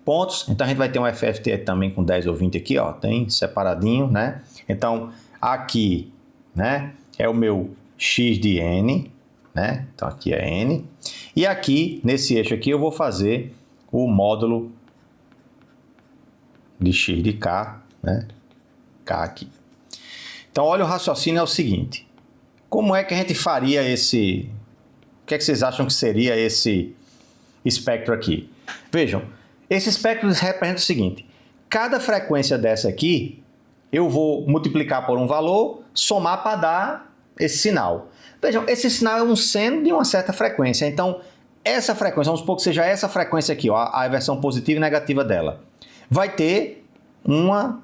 pontos. Então, a gente vai ter um FFT também com 10 ou 20 aqui, ó, tem separadinho, né? Então, aqui, né, é o meu x de n, né? Então, aqui é n. E aqui, nesse eixo aqui, eu vou fazer o módulo de x de k, né? K aqui. Então, olha, o raciocínio é o seguinte. Como é que a gente faria esse... O que é que vocês acham que seria esse espectro aqui? Vejam, esse espectro representa o seguinte. Cada frequência dessa aqui, eu vou multiplicar por um valor, somar para dar esse sinal. Vejam, esse sinal é um seno de uma certa frequência. Então, essa frequência, vamos supor que seja essa frequência aqui, ó, a versão positiva e negativa dela. Vai ter uma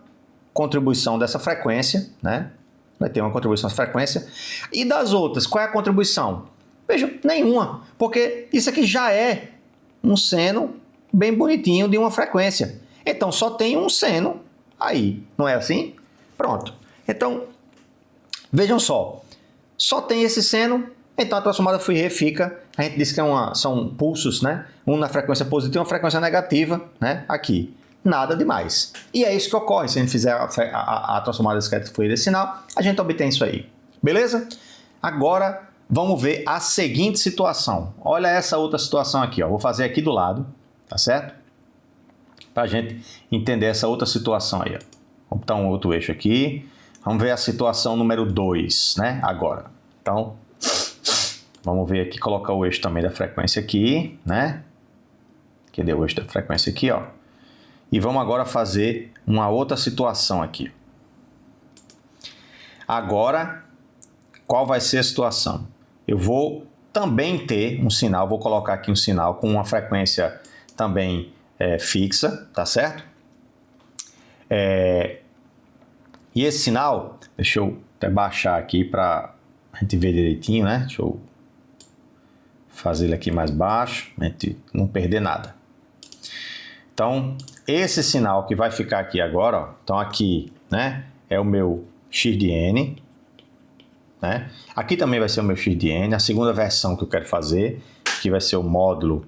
contribuição dessa frequência, né? Vai ter uma contribuição dessa frequência. E das outras, qual é a contribuição? Veja, nenhuma. Porque isso aqui já é um seno bem bonitinho de uma frequência. Então, só tem um seno aí. Não é assim? Pronto. Então, vejam só. Só tem esse seno. Então, a transformada Fourier fica... A gente diz que são pulsos, né? Um na frequência positiva e uma frequência negativa, né? Aqui. Nada demais. E é isso que ocorre. Se a gente fizer a transformada discreta de Fourier desse sinal, a gente obtém isso aí. Beleza? Agora, vamos ver a seguinte situação. Olha essa outra situação aqui, ó. Vou fazer aqui do lado, tá certo? para a gente entender essa outra situação aí. Ó. Vamos botar um outro eixo aqui. Vamos ver a situação número 2, né? Agora. Então, vamos ver aqui, colocar o eixo também da frequência aqui, né? Cadê o eixo da frequência aqui, ó? E vamos agora fazer uma outra situação aqui. Agora, qual vai ser a situação? Eu vou também ter um sinal, vou colocar aqui um sinal com uma frequência também fixa, tá certo? E esse sinal, deixa eu até baixar aqui para a gente ver direitinho, né? Deixa eu fazer ele aqui mais baixo, a gente não perder nada. Então, esse sinal que vai ficar aqui agora, ó, então aqui, né, é o meu x de n, né? Aqui também vai ser o meu x de n, a segunda versão que eu quero fazer, que vai ser o módulo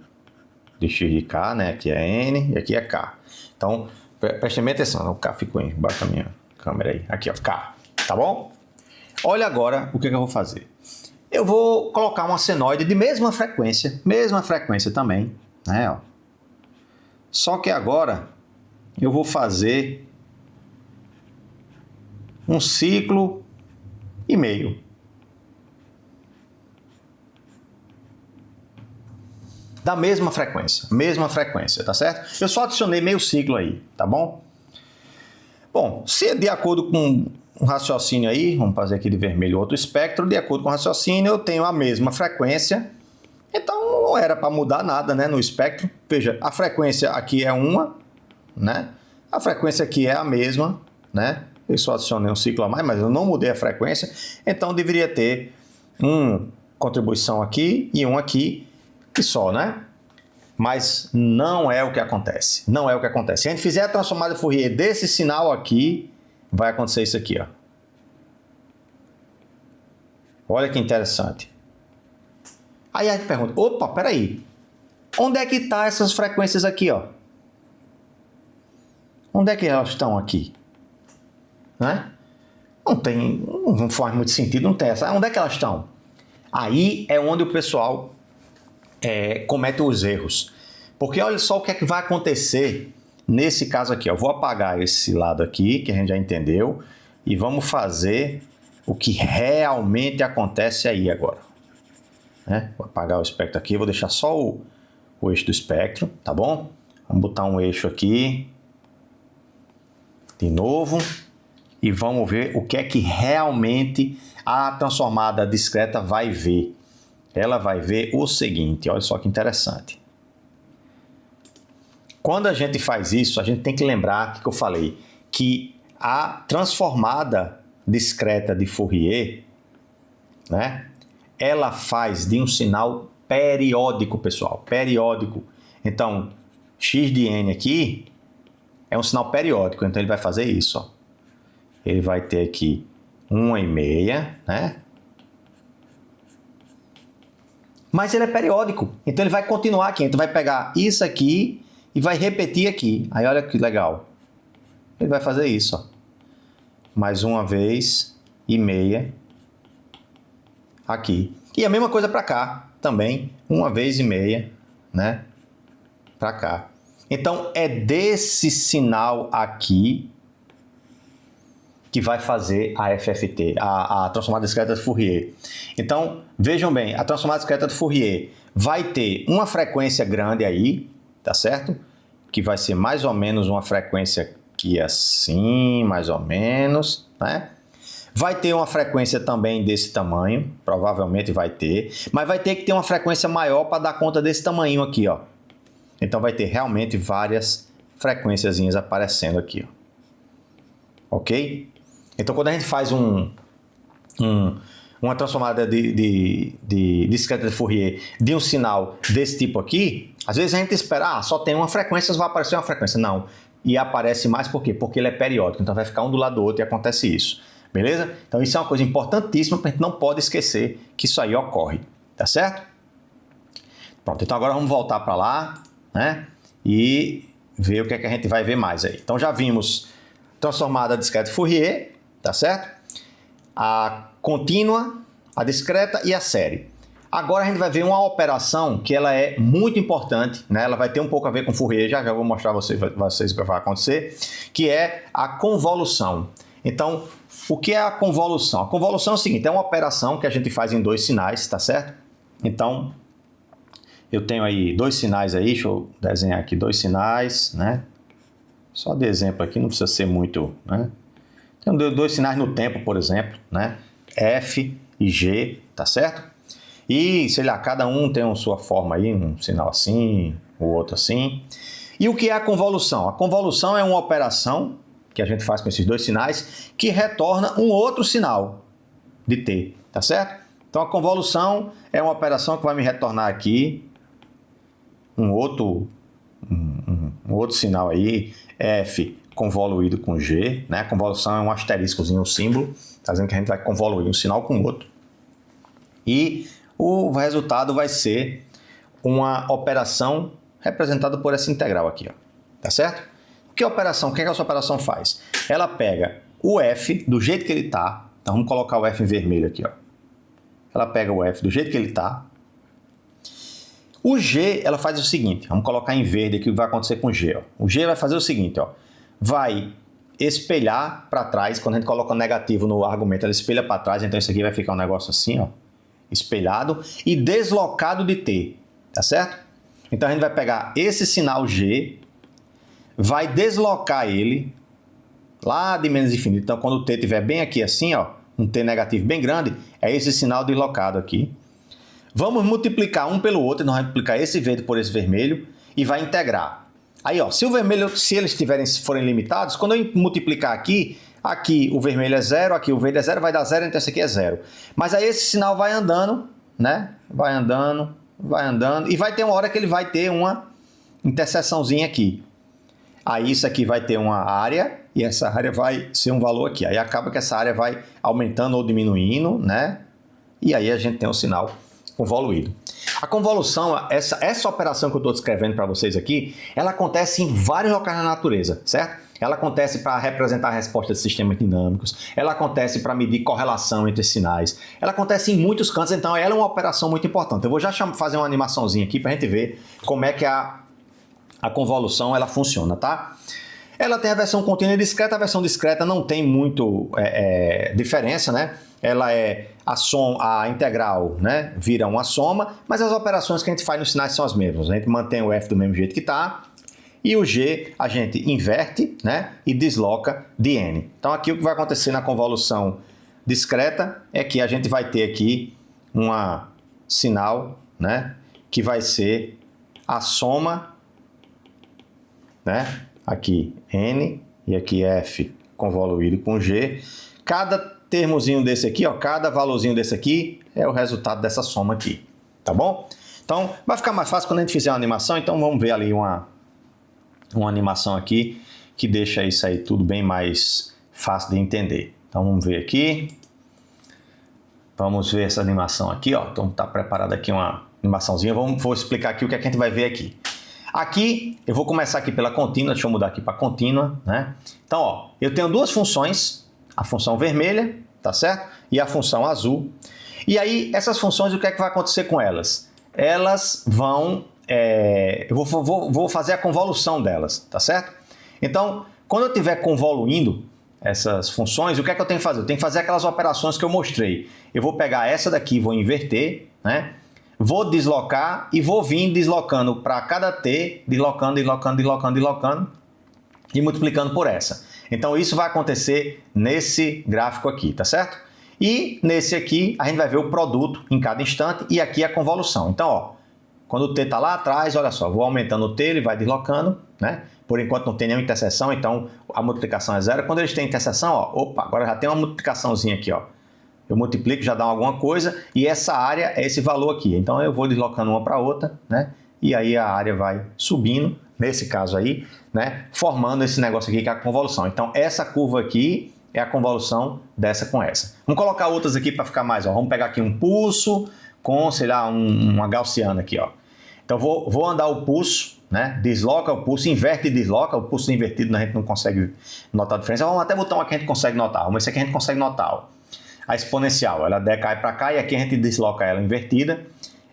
de x de k, né? Aqui é n e aqui é k. Então, prestem bem atenção, o k ficou embaixo da minha câmera aí. Aqui, ó, k, tá bom? Olha agora o que eu vou fazer. Eu vou colocar uma senoide de mesma frequência também, né? Ó. Só que agora eu vou fazer um ciclo e meio. Da mesma frequência, tá certo? Eu só adicionei meio ciclo aí, tá bom? Bom, se é de acordo com um raciocínio aí, vamos fazer aqui de vermelho outro espectro, de acordo com o raciocínio eu tenho a mesma frequência, então não era para mudar nada, né, no espectro. Veja, a frequência aqui é uma, né? A frequência aqui é a mesma, né? Eu só adicionei um ciclo a mais, mas eu não mudei a frequência, então deveria ter uma contribuição aqui e um aqui e só, né? Mas não é o que acontece. Não é o que acontece. Se a gente fizer a transformada de Fourier desse sinal aqui, vai acontecer isso aqui, ó. Olha que interessante. Aí a gente pergunta, opa, peraí. Onde é que estão essas frequências aqui, ó? Onde é que elas estão aqui? Né? Não faz muito sentido, não tem essa. Onde é que elas estão? Aí é onde o pessoal comete os erros. Porque olha só o que é que vai acontecer nesse caso aqui. Eu vou apagar esse lado aqui, que a gente já entendeu, e vamos fazer o que realmente acontece aí agora. Né? Vou apagar o espectro aqui, vou deixar só o eixo do espectro, tá bom? Vamos botar um eixo aqui, de novo, e vamos ver o que é que realmente a transformada discreta vai ver. Ela vai ver o seguinte, olha só que interessante. Quando a gente faz isso, a gente tem que lembrar que eu falei que a transformada discreta de Fourier, né, ela faz de um sinal periódico, pessoal, periódico. Então, x de n aqui é um sinal periódico, então ele vai fazer isso, ó. Ele vai ter aqui 1,5, né? Mas ele é periódico, então ele vai continuar aqui. Então vai pegar isso aqui e vai repetir aqui. Aí olha que legal. Ele vai fazer isso, ó. Mais uma vez e meia aqui. E a mesma coisa para cá também, uma vez e meia, né? Para cá. Então é desse sinal aqui que vai fazer a FFT, a transformada discreta de Fourier. Então, vejam bem, a transformada discreta de Fourier vai ter uma frequência grande aí, tá certo? Que vai ser mais ou menos uma frequência aqui assim, mais ou menos, né? Vai ter uma frequência também desse tamanho, provavelmente vai ter, mas vai ter que ter uma frequência maior para dar conta desse tamanho aqui, ó. Então vai ter realmente várias frequênciazinhas aparecendo aqui, ó. Ok? Então, quando a gente faz uma transformada de discreta de Fourier de um sinal desse tipo aqui, às vezes a gente espera, só tem uma frequência, vai aparecer uma frequência. Não. E aparece mais por quê? Porque ele é periódico. Então, vai ficar um do lado do outro e acontece isso. Beleza? Então, isso é uma coisa importantíssima, porque a gente não pode esquecer que isso aí ocorre. Tá certo? Pronto. Então, agora vamos voltar para lá, né? E ver o que é que a gente vai ver mais aí. Então, já vimos transformada discreta de Fourier, tá certo? A contínua, a discreta e a série. Agora a gente vai ver uma operação que ela é muito importante, né? Ela vai ter um pouco a ver com Fourier, já vou mostrar a vocês o que vai acontecer, que é a convolução. Então, o que é a convolução? A convolução é o seguinte, é uma operação que a gente faz em dois sinais, tá certo? Então, eu tenho aí dois sinais aí, deixa eu desenhar aqui dois sinais, né? Só de exemplo aqui, não precisa ser muito, né? Tem dois sinais no tempo, por exemplo, né? F e G, tá certo? E, sei lá, cada um tem a sua forma aí, um sinal assim, o outro assim. E o que é a convolução? A convolução é uma operação que a gente faz com esses dois sinais que retorna um outro sinal de T, tá certo? Então, a convolução é uma operação que vai me retornar aqui um outro sinal aí, F convoluído com G, né? A convolução é um asteriscozinho, um símbolo, tá dizendo que a gente vai convoluir um sinal com o outro. E o resultado vai ser uma operação representada por essa integral aqui, ó, tá certo? O que essa operação faz? Ela pega o F do jeito que ele está, então vamos colocar o F em vermelho aqui, ó. Ela pega o F do jeito que ele está. O G, ela faz o seguinte, vamos colocar em verde aqui o que vai acontecer com o G, ó. O G vai fazer o seguinte, ó, vai espelhar para trás, quando a gente coloca o negativo no argumento, ela espelha para trás, então isso aqui vai ficar um negócio assim, ó, espelhado e deslocado de T, tá certo? Então a gente vai pegar esse sinal G, vai deslocar ele lá de menos infinito. Então quando o T estiver bem aqui assim, ó, um T negativo bem grande, é esse sinal deslocado aqui. Vamos multiplicar um pelo outro, nós vamos multiplicar esse verde por esse vermelho e vai integrar. Aí, ó, se o vermelho, se eles forem limitados, quando eu multiplicar aqui o vermelho é 0, aqui o verde é 0, vai dar 0, então esse aqui é 0. Mas aí esse sinal vai andando, né? Vai andando, e vai ter uma hora que ele vai ter uma interseçãozinha aqui. Aí isso aqui vai ter uma área, e essa área vai ser um valor aqui. Aí acaba que essa área vai aumentando ou diminuindo, né? E aí a gente tem um sinal convoluído. A convolução, essa operação que eu estou descrevendo para vocês aqui, ela acontece em vários locais na natureza, certo? Ela acontece para representar a resposta de sistemas dinâmicos, ela acontece para medir correlação entre sinais, ela acontece em muitos cantos, então ela é uma operação muito importante. Eu vou já fazer uma animaçãozinha aqui para a gente ver como é que a convolução ela funciona, tá? Ela tem a versão contínua e discreta, a versão discreta não tem muito diferença, né? Ela é a integral, né? Vira uma soma, mas as operações que a gente faz nos sinais são as mesmas. A gente mantém o F do mesmo jeito que está, e o G a gente inverte, né? E desloca de N. Então aqui o que vai acontecer na convolução discreta é que a gente vai ter aqui uma sinal, né? Que vai ser a soma, né? Aqui N e aqui F convoluído com G. Cada termozinho desse aqui, ó, cada valorzinho desse aqui é o resultado dessa soma aqui, tá bom? Então vai ficar mais fácil quando a gente fizer uma animação, então vamos ver ali uma animação aqui que deixa isso aí tudo bem mais fácil de entender. Então vamos ver aqui, vamos ver essa animação aqui, ó, então tá preparada aqui uma animaçãozinha, vou explicar aqui o que a gente vai ver aqui. Aqui, eu vou começar aqui pela contínua, deixa eu mudar aqui para contínua, né? Então, ó, eu tenho duas funções, a função vermelha, tá certo? E a função azul. E aí, essas funções, o que é que vai acontecer com elas? Elas vão... eu vou fazer a convolução delas, tá certo? Então, quando eu estiver convoluindo essas funções, o que é que eu tenho que fazer? Eu tenho que fazer aquelas operações que eu mostrei. Eu vou pegar essa daqui, vou inverter, né? Vou deslocar e vou vir deslocando para cada T, deslocando e multiplicando por essa. Então isso vai acontecer nesse gráfico aqui, tá certo? E nesse aqui a gente vai ver o produto em cada instante e aqui a convolução. Então, ó, quando o T está lá atrás, olha só, vou aumentando o T, ele vai deslocando, né? Por enquanto não tem nenhuma interseção, então a multiplicação é 0. Quando eles têm interseção, ó, opa, agora já tem uma multiplicaçãozinha aqui, ó. Eu multiplico, já dá alguma coisa, e essa área é esse valor aqui. Então eu vou deslocando uma para outra, né? E aí a área vai subindo, nesse caso aí, né? Formando esse negócio aqui que é a convolução. Então essa curva aqui é a convolução dessa com essa. Vamos colocar outras aqui para ficar mais, ó. Vamos pegar aqui um pulso com, sei lá, uma gaussiana aqui, ó. Então vou andar o pulso, né? Desloca o pulso, inverte e desloca. O pulso invertido a gente não consegue notar a diferença. Vamos até botar uma que a gente consegue notar. Vamos ver se aqui a gente consegue notar, ó. a exponencial. Ela decai para cá e aqui a gente desloca ela invertida.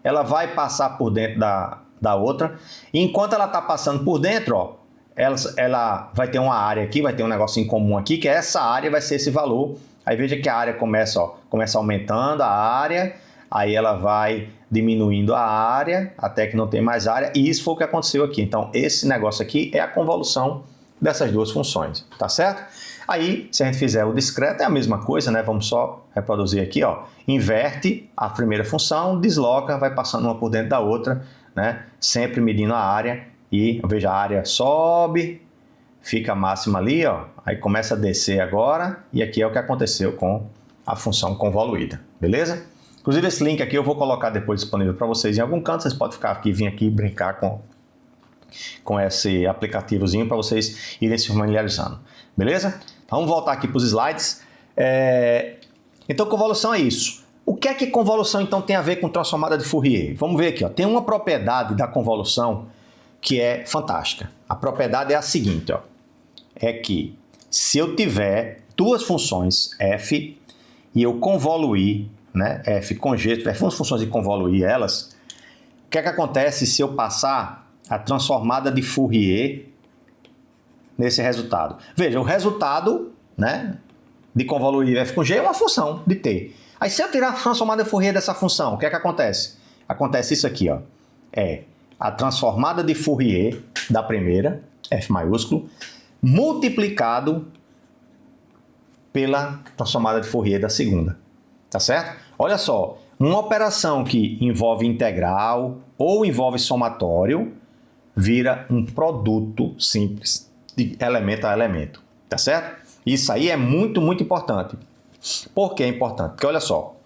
Ela vai passar por dentro da outra. E enquanto ela está passando por dentro, ó, ela vai ter uma área aqui, vai ter um negócio em comum aqui, que essa área vai ser esse valor. Aí veja que a área começa aumentando a área, aí ela vai diminuindo a área até que não tem mais área, e isso foi o que aconteceu aqui. Então, esse negócio aqui é a convolução dessas duas funções, tá certo? Aí, se a gente fizer o discreto, é a mesma coisa, né? Vamos só reproduzir aqui, ó. Inverte a primeira função, desloca, vai passando uma por dentro da outra, né? Sempre medindo a área, e veja, a área sobe, fica máxima ali, ó, aí começa a descer agora, e aqui é o que aconteceu com a função convoluída, beleza? Inclusive esse link aqui eu vou colocar depois disponível para vocês em algum canto, vocês podem vir aqui brincar com esse aplicativozinho para vocês irem se familiarizando, beleza? Então, vamos voltar aqui para os slides. Então, convolução é isso. O que é que convolução então tem a ver com transformada de Fourier? Vamos ver aqui, ó. Tem uma propriedade da convolução que é fantástica. A propriedade é a seguinte, ó. É que se eu tiver duas funções f e eu convoluir, né, f com g, tiver duas funções e convoluir elas, o que é que acontece se eu passar a transformada de Fourier nesse resultado? Veja, o resultado, né, de convoluir f com g é uma função de t. Aí se eu tirar a transformada de Fourier dessa função, o que é que acontece? Acontece isso aqui, ó. É a transformada de Fourier da primeira, f maiúsculo, multiplicado pela transformada de Fourier da segunda, tá certo? Olha só, uma operação que envolve integral ou envolve somatório vira um produto simples de elemento a elemento, tá certo? Isso aí é muito, muito importante. Por que é importante? Porque olha só,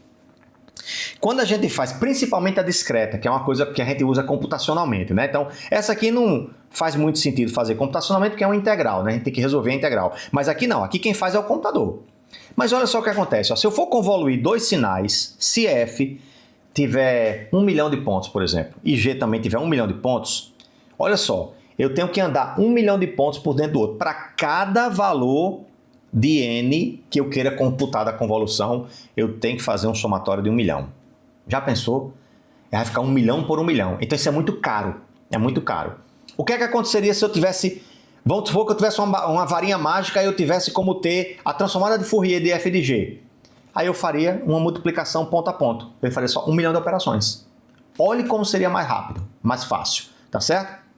quando a gente faz principalmente a discreta, que é uma coisa que a gente usa computacionalmente, né? Então, essa aqui não faz muito sentido fazer computacionalmente, porque é uma integral, né? A gente tem que resolver a integral. Mas aqui não, aqui quem faz é o computador. Mas olha só o que acontece, ó. Se eu for convoluir dois sinais, se f tiver 1 milhão de pontos, por exemplo, e g também tiver 1 milhão de pontos, olha só, eu tenho que andar 1 milhão de pontos por dentro do outro. Para cada valor de n que eu queira computar da convolução, eu tenho que fazer um somatório de 1 milhão. Já pensou? Vai ficar 1 milhão por 1 milhão. Então isso é muito caro. É muito caro. O que é que aconteceria se eu tivesse... Vamos supor que eu tivesse uma varinha mágica e eu tivesse como ter a transformada de Fourier de f de g. Aí eu faria uma multiplicação ponto a ponto. Eu faria só 1 milhão de operações. Olhe como seria mais rápido, mais fácil. Tá certo?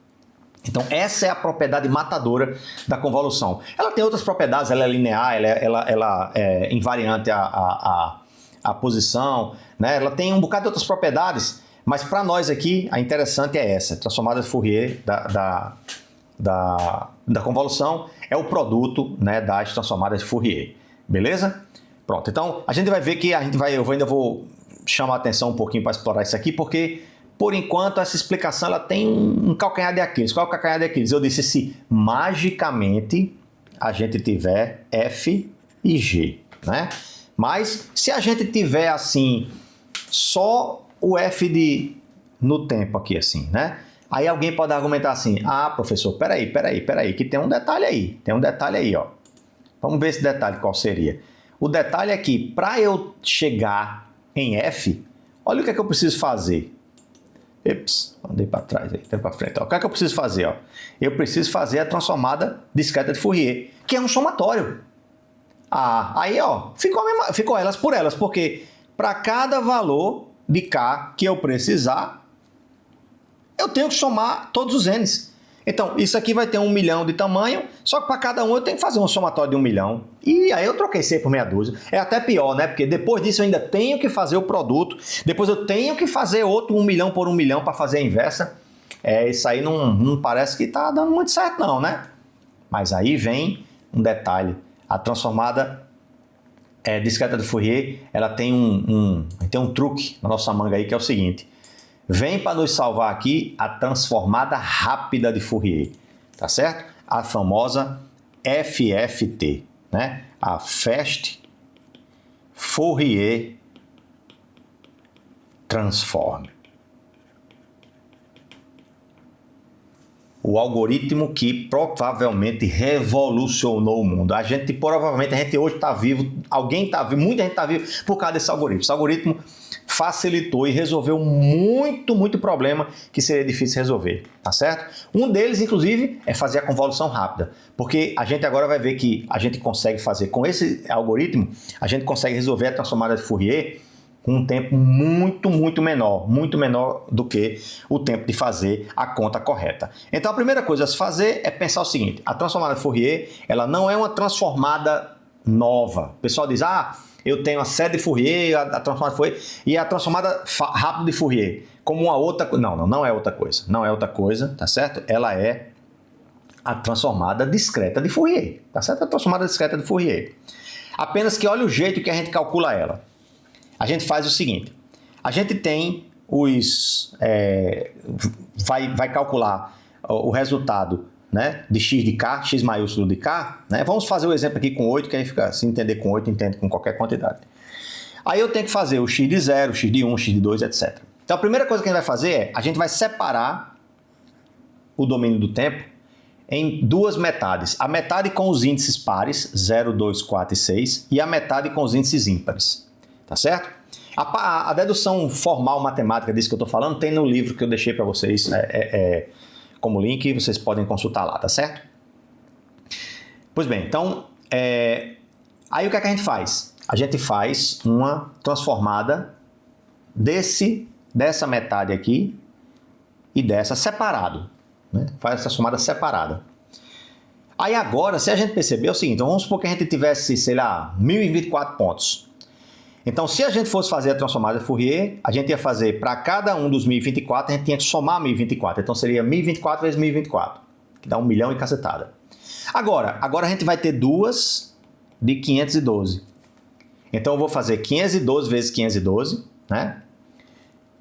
Então, essa é a propriedade matadora da convolução. Ela tem outras propriedades, ela é linear, ela é invariante à posição, né? Ela tem um bocado de outras propriedades, mas para nós aqui, a interessante é essa. Transformada de Fourier da convolução é o produto, né, das transformadas de Fourier. Beleza? Pronto, então a gente vai ver que eu ainda vou chamar a atenção um pouquinho para explorar isso aqui, porque... Por enquanto, essa explicação ela tem um calcanhar de Aquiles. Qual é o calcanhar de Aquiles? Eu disse se magicamente a gente tiver F e G, né? Mas se a gente tiver assim, só o F no tempo aqui assim, né? Aí alguém pode argumentar assim, ah, professor, peraí, que tem um detalhe aí, ó. Vamos ver esse detalhe qual seria. O detalhe é que para eu chegar em F, olha o que é que eu preciso fazer. Andei para trás, aí, para frente. Ó. O que é que eu preciso fazer? Ó? Eu preciso fazer a transformada discreta de Fourier, que é um somatório. Aí ó, ficou elas por elas, porque para cada valor de K que eu precisar, eu tenho que somar todos os N's. Então, isso aqui vai ter 1 milhão de tamanho, só que para cada um eu tenho que fazer um somatório de 1 milhão. E aí eu troquei C por meia dúzia. É até pior, né? Porque depois disso eu ainda tenho que fazer o produto, depois eu tenho que fazer outro 1 milhão por 1 milhão para fazer a inversa. Isso aí não parece que está dando muito certo não, né? Mas aí vem um detalhe. A transformada discreta de Fourier, ela tem um truque na nossa manga aí, que é o seguinte. Vem para nos salvar aqui a transformada rápida de Fourier, tá certo? A famosa FFT, né? A Fast Fourier Transform. o algoritmo que provavelmente revolucionou o mundo. Provavelmente a gente hoje está vivo, alguém está vivo, muita gente está vivo por causa desse algoritmo. Esse algoritmo facilitou e resolveu muito problema que seria difícil resolver, tá certo? Um deles, inclusive, é fazer a convolução rápida, porque a gente agora vai ver que a gente consegue fazer, com esse algoritmo, a gente consegue resolver a transformada de Fourier com um tempo muito menor do que o tempo de fazer a conta correta. Então a primeira coisa a se fazer é pensar o seguinte: a transformada de Fourier, ela não é uma transformada nova. O pessoal diz, eu tenho a série de Fourier, a transformada de Fourier e a transformada rápida de Fourier como uma outra coisa. Não é outra coisa. Não é outra coisa, tá certo? Ela é a transformada discreta de Fourier, tá certo? A transformada discreta de Fourier. Apenas que olha o jeito que a gente calcula ela. A gente faz o seguinte: a gente tem vai calcular o resultado, né, de x de k, x maiúsculo de k, né? Vamos fazer o exemplo aqui com 8, que aí fica, se entender com 8, entende com qualquer quantidade. Aí eu tenho que fazer o x de 0, x de 1, x de 2, etc. Então a primeira coisa que a gente vai fazer é, a gente vai separar o domínio do tempo em duas metades. A metade com os índices pares, 0, 2, 4 e 6, e a metade com os índices ímpares. Tá certo? A dedução formal matemática disso que eu estou falando tem no livro que eu deixei para vocês como link, vocês podem consultar lá, tá certo? Pois bem, então, aí o que é que a gente faz? A gente faz uma transformada dessa metade aqui e dessa separado, né? Faz essa transformada separada. Aí agora, se a gente perceber é o seguinte, então vamos supor que a gente tivesse, sei lá, 1024 pontos. Então, se a gente fosse fazer a transformada de Fourier, a gente ia fazer para cada um dos 1024, a gente tinha que somar 1024. Então, seria 1024 vezes 1024, que dá 1 milhão e cacetada. Agora a gente vai ter duas de 512. Então, eu vou fazer 512 vezes 512, né?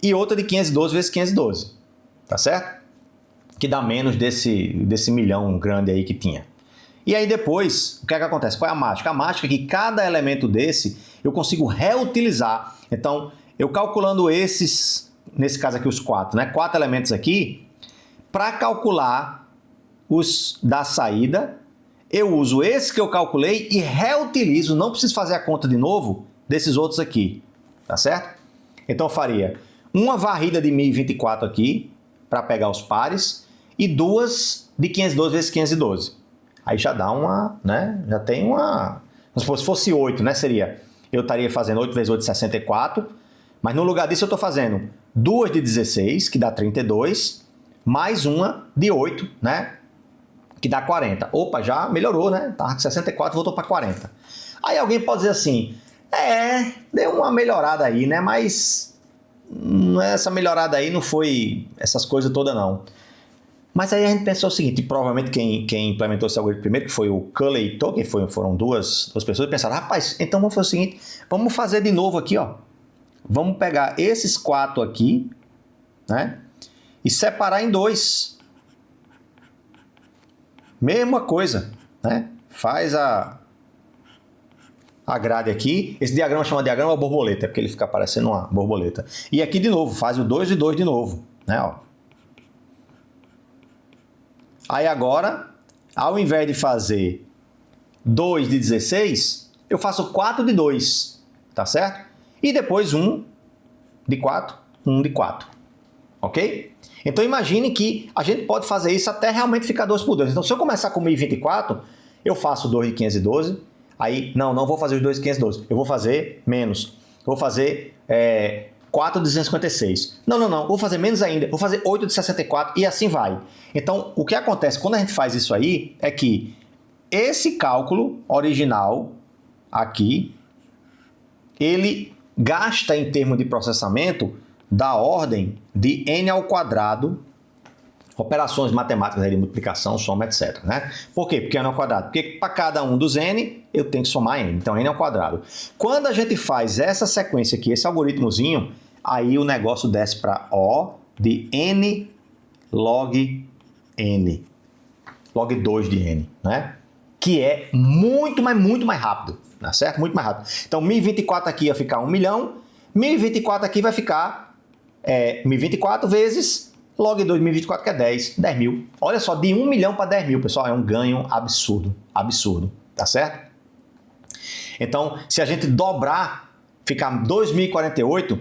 E outra de 512 vezes 512, tá certo? Que dá menos desse milhão grande aí que tinha. E aí depois, o que é que acontece? Qual é a mágica? A mágica é que cada elemento desse eu consigo reutilizar. Então, eu calculando esses, nesse caso aqui os 4, né? 4 elementos aqui, para calcular os da saída, eu uso esse que eu calculei e reutilizo, não preciso fazer a conta de novo desses outros aqui, tá certo? Então eu faria uma varrida de 1024 aqui, para pegar os pares, e duas de 512 vezes 512. Aí já dá uma, né? Já tem uma... Se fosse 8, né? Eu estaria fazendo 8 vezes 8, 64. Mas no lugar disso eu estou fazendo duas de 16, que dá 32, mais uma de 8, né? Que dá 40. Opa, já melhorou, né? Tá com 64, voltou para 40. Aí alguém pode dizer assim, deu uma melhorada aí, né? Mas essa melhorada aí não foi essas coisas todas, não. Mas aí a gente pensou o seguinte, provavelmente quem implementou esse algoritmo primeiro, que foi o Culley e Tolkien, foram duas pessoas, e pensaram, rapaz, então vamos fazer o seguinte, vamos fazer de novo aqui, ó. Vamos pegar esses 4 aqui, né? E separar em 2. Mesma coisa, né? Faz a grade aqui. Esse diagrama chama diagrama borboleta, porque ele fica parecendo uma borboleta. E aqui de novo, faz o 2 e 2 de novo, né? Ó. Aí agora, ao invés de fazer 2 de 16, eu faço 4 de 2, tá certo? E depois 1 de 4, 1 de 4, ok? Então imagine que a gente pode fazer isso até realmente ficar 2 por 2. Então se eu começar com 1024, eu faço 2 de 512, aí não vou fazer os 2 de 512, eu vou fazer menos. Eu vou fazer 4 de 256. Não, vou fazer menos ainda, vou fazer 8 de 64 e assim vai. Então, o que acontece quando a gente faz isso aí é que esse cálculo original aqui, ele gasta em termos de processamento da ordem de n ao quadrado, operações matemáticas de multiplicação, soma, etc. Né? Por quê? Porque n ao quadrado. Porque para cada um dos n, eu tenho que somar n. Então, n ao quadrado. Quando a gente faz essa sequência aqui, esse algoritmozinho, aí o negócio desce para O de n log n. Log 2 de n, né? Que é muito mais rápido, tá certo? Muito mais rápido. Então, 1024 aqui vai ficar 1 milhão, 1024 aqui vai ficar 1024 vezes log 2024 que é 10 mil. Olha só, de 1 milhão para 10 mil, pessoal, é um ganho absurdo, absurdo, tá certo? Então, se a gente dobrar, ficar 2048,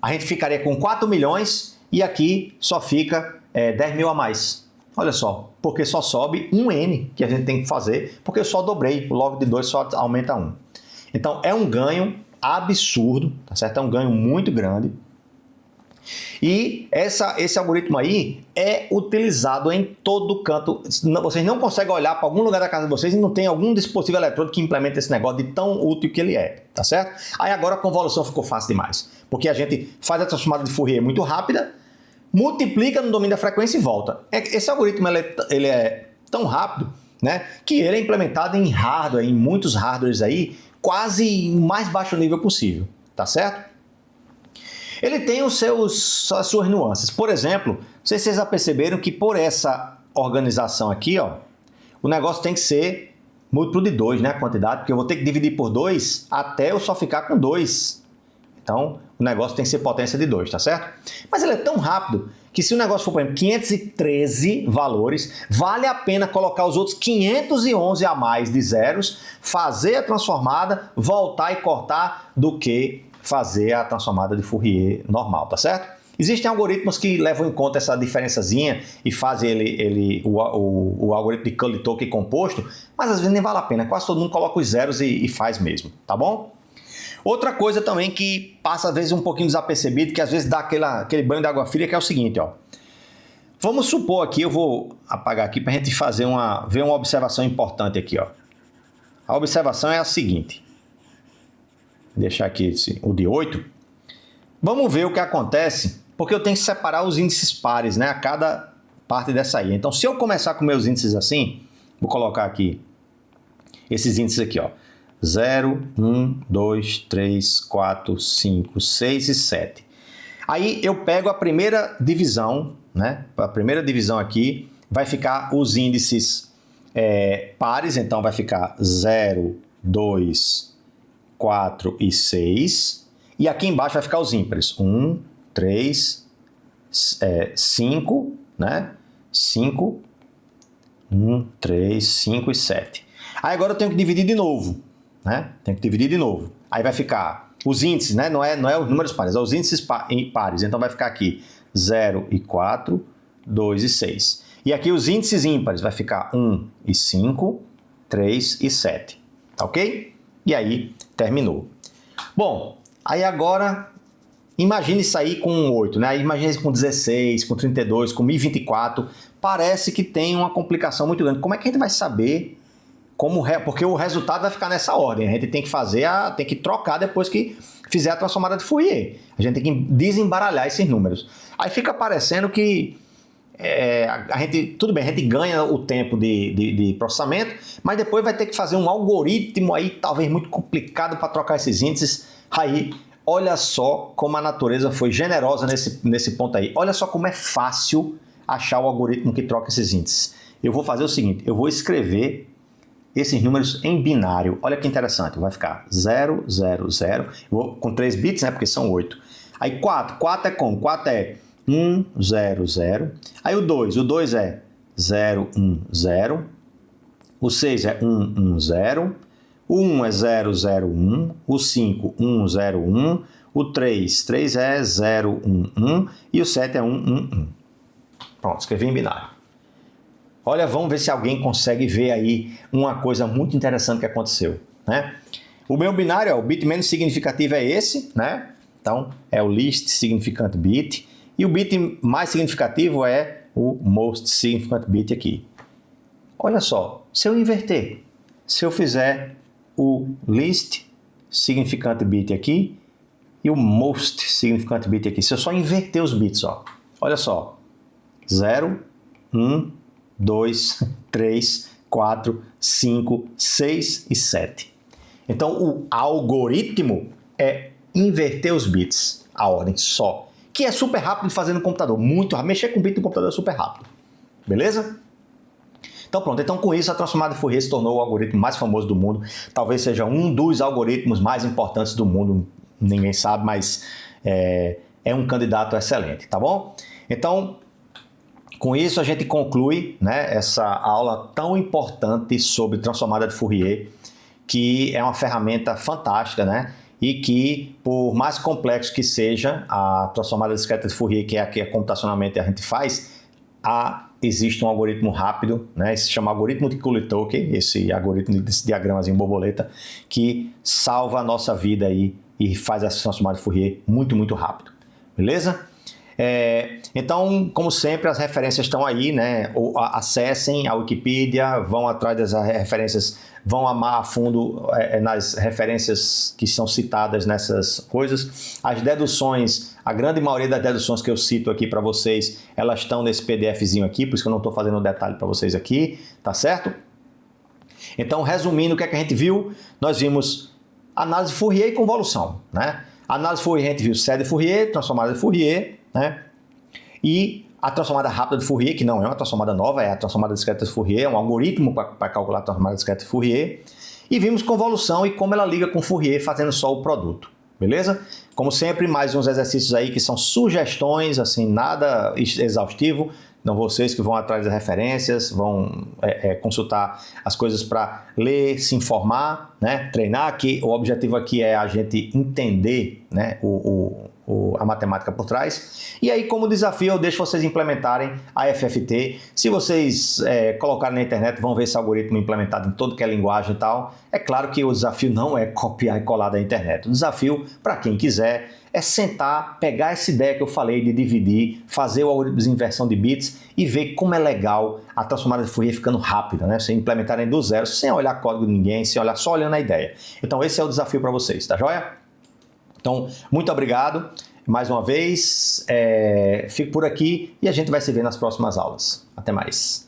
a gente ficaria com 4 milhões e aqui só fica 10 mil a mais. Olha só, porque só sobe um N que a gente tem que fazer, porque eu só dobrei, o log de 2 só aumenta 1. Então, é um ganho absurdo, tá certo? É um ganho muito grande. E esse algoritmo aí é utilizado em todo canto. Vocês não conseguem olhar para algum lugar da casa de vocês e não tem algum dispositivo eletrônico que implemente esse negócio de tão útil que ele é, tá certo? Aí agora a convolução ficou fácil demais, porque a gente faz a transformada de Fourier muito rápida, multiplica no domínio da frequência e volta. Esse algoritmo ele é tão rápido, né, que ele é implementado em hardware, em muitos hardwares aí, quase o mais baixo nível possível, tá certo? Ele tem as suas nuances. Por exemplo, não sei se vocês já perceberam que por essa organização aqui, ó, o negócio tem que ser múltiplo de 2, né, a quantidade, porque eu vou ter que dividir por 2 até eu só ficar com 2. Então, o negócio tem que ser potência de 2, tá certo? Mas ele é tão rápido que se o negócio for, por exemplo, 513 valores, vale a pena colocar os outros 511 a mais de zeros, fazer a transformada, voltar e cortar, do que fazer a transformada de Fourier normal, tá certo? Existem algoritmos que levam em conta essa diferençazinha e fazem o algoritmo de Cully-Tolkien composto, mas às vezes nem vale a pena, quase todo mundo coloca os zeros e faz mesmo, tá bom? Outra coisa também que passa às vezes um pouquinho desapercebido, que às vezes dá aquele banho de água fria, que é o seguinte, ó. Vamos supor aqui, eu vou apagar aqui para a gente ver uma observação importante aqui, ó. A observação é a seguinte. Vou deixar aqui o de 8. Vamos ver o que acontece, porque eu tenho que separar os índices pares, né, a cada parte dessa aí. Então, se eu começar com meus índices assim, vou colocar aqui esses índices aqui, ó. 0, 1, 2, 3, 4, 5, 6 e 7. Aí eu pego a primeira divisão, né? A primeira divisão aqui vai ficar os índices pares, então vai ficar 0, 2, 4 e 6. E aqui embaixo vai ficar os ímpares. 1, 3, 5, né? 5, 1, 3, 5 e 7. Aí agora eu tenho que dividir de novo, né? Tenho que dividir de novo. Aí vai ficar os índices, né? Não é os números pares, é os índices pares. Então vai ficar aqui 0 e 4, 2 e 6. E aqui os índices ímpares vai ficar 1 e 5, 3 e 7. Tá ok? E aí terminou. Bom, aí agora imagine isso aí com 8, né? Imagine isso com 16, com 32, com 1024. Parece que tem uma complicação muito grande. Como é que a gente vai saber porque o resultado vai ficar nessa ordem? A gente tem que tem que trocar depois que fizer a transformada de Fourier. A gente tem que desembaralhar esses números. Aí fica parecendo que tudo bem, a gente ganha o tempo de processamento, mas depois vai ter que fazer um algoritmo aí, talvez muito complicado, para trocar esses índices. Aí, olha só como a natureza foi generosa nesse ponto aí. Olha só como é fácil achar o algoritmo que troca esses índices. Eu vou fazer o seguinte, eu vou escrever esses números em binário. Olha que interessante, vai ficar 0, 0, 0, com 3 bits, né, porque são 8. Aí 4 é como? 4 é 1, 0, 0. Aí o 2 é 0, 1, 0. O 6 é 1, 1, 0. O 1 é 0, 0, 1. O 5, 1, 0, 1. O 3 é 0, 1, 1. E o 7 é 1, 1, 1. Pronto, escrevi em binário. Olha, vamos ver se alguém consegue ver aí uma coisa muito interessante que aconteceu, né? O meu binário, o bit menos significativo é esse, né? Então, é o least significant bit. E o bit mais significativo é o most significant bit aqui. Olha só, se eu inverter, se eu fizer o least significant bit aqui e o most significant bit aqui, se eu só inverter os bits, ó, olha só, 0, 1, 2, 3, 4, 5, 6 e 7. Então, o algoritmo é inverter os bits, a ordem só, que é super rápido de fazer no computador, muito rápido. Mexer com bit no computador é super rápido, beleza? Então pronto, então com isso a transformada de Fourier se tornou o algoritmo mais famoso do mundo, talvez seja um dos algoritmos mais importantes do mundo, ninguém sabe, mas é um candidato excelente, tá bom? Então, Com isso, a gente conclui, né, essa aula tão importante sobre transformada de Fourier, que é uma ferramenta fantástica, né? E que, por mais complexo que seja a transformada discreta de Fourier, que é a que computacionalmente a gente faz, existe um algoritmo rápido, né? Esse se chama algoritmo de Cooley-Turkey, esse algoritmo desse diagramazinho borboleta, que salva a nossa vida aí e faz essa transformada de Fourier muito, muito rápido. Beleza? Então, como sempre, as referências estão aí, né? Acessem a Wikipedia, vão atrás das referências, vão amar a fundo nas referências que são citadas nessas coisas. As deduções, a grande maioria das deduções que eu cito aqui para vocês, elas estão nesse PDFzinho aqui, por isso que eu não estou fazendo detalhe para vocês aqui, tá certo? Então, resumindo, o que é que a gente viu? Nós vimos análise de Fourier e convolução, né? A análise de Fourier, a gente viu série de Fourier, transformada de Fourier, né? E a transformada rápida de Fourier, que não é uma transformada nova, é a transformada discreta de Fourier, é um algoritmo para calcular a transformada discreta de Fourier. E vimos convolução e como ela liga com Fourier fazendo só o produto, beleza? Como sempre, mais uns exercícios aí que são sugestões, assim, nada exaustivo. Então, vocês que vão atrás das referências, vão consultar as coisas para ler, se informar, né? Treinar, que o objetivo aqui é a gente entender, né, a matemática por trás. E aí, como desafio, eu deixo vocês implementarem a FFT. Se vocês colocarem na internet, vão ver esse algoritmo implementado em toda que é linguagem e tal. É claro que o desafio não é copiar e colar da internet. O desafio, para quem quiser, é sentar, pegar essa ideia que eu falei de dividir, fazer o algoritmo de inversão de bits e ver como é legal a transformada de Fourier ficando rápida, né? Você implementarem do zero, sem olhar código de ninguém, sem olhar, só olhando a ideia. Então esse é o desafio para vocês, tá joia? Então, muito obrigado mais uma vez, fico por aqui e a gente vai se ver nas próximas aulas. Até mais!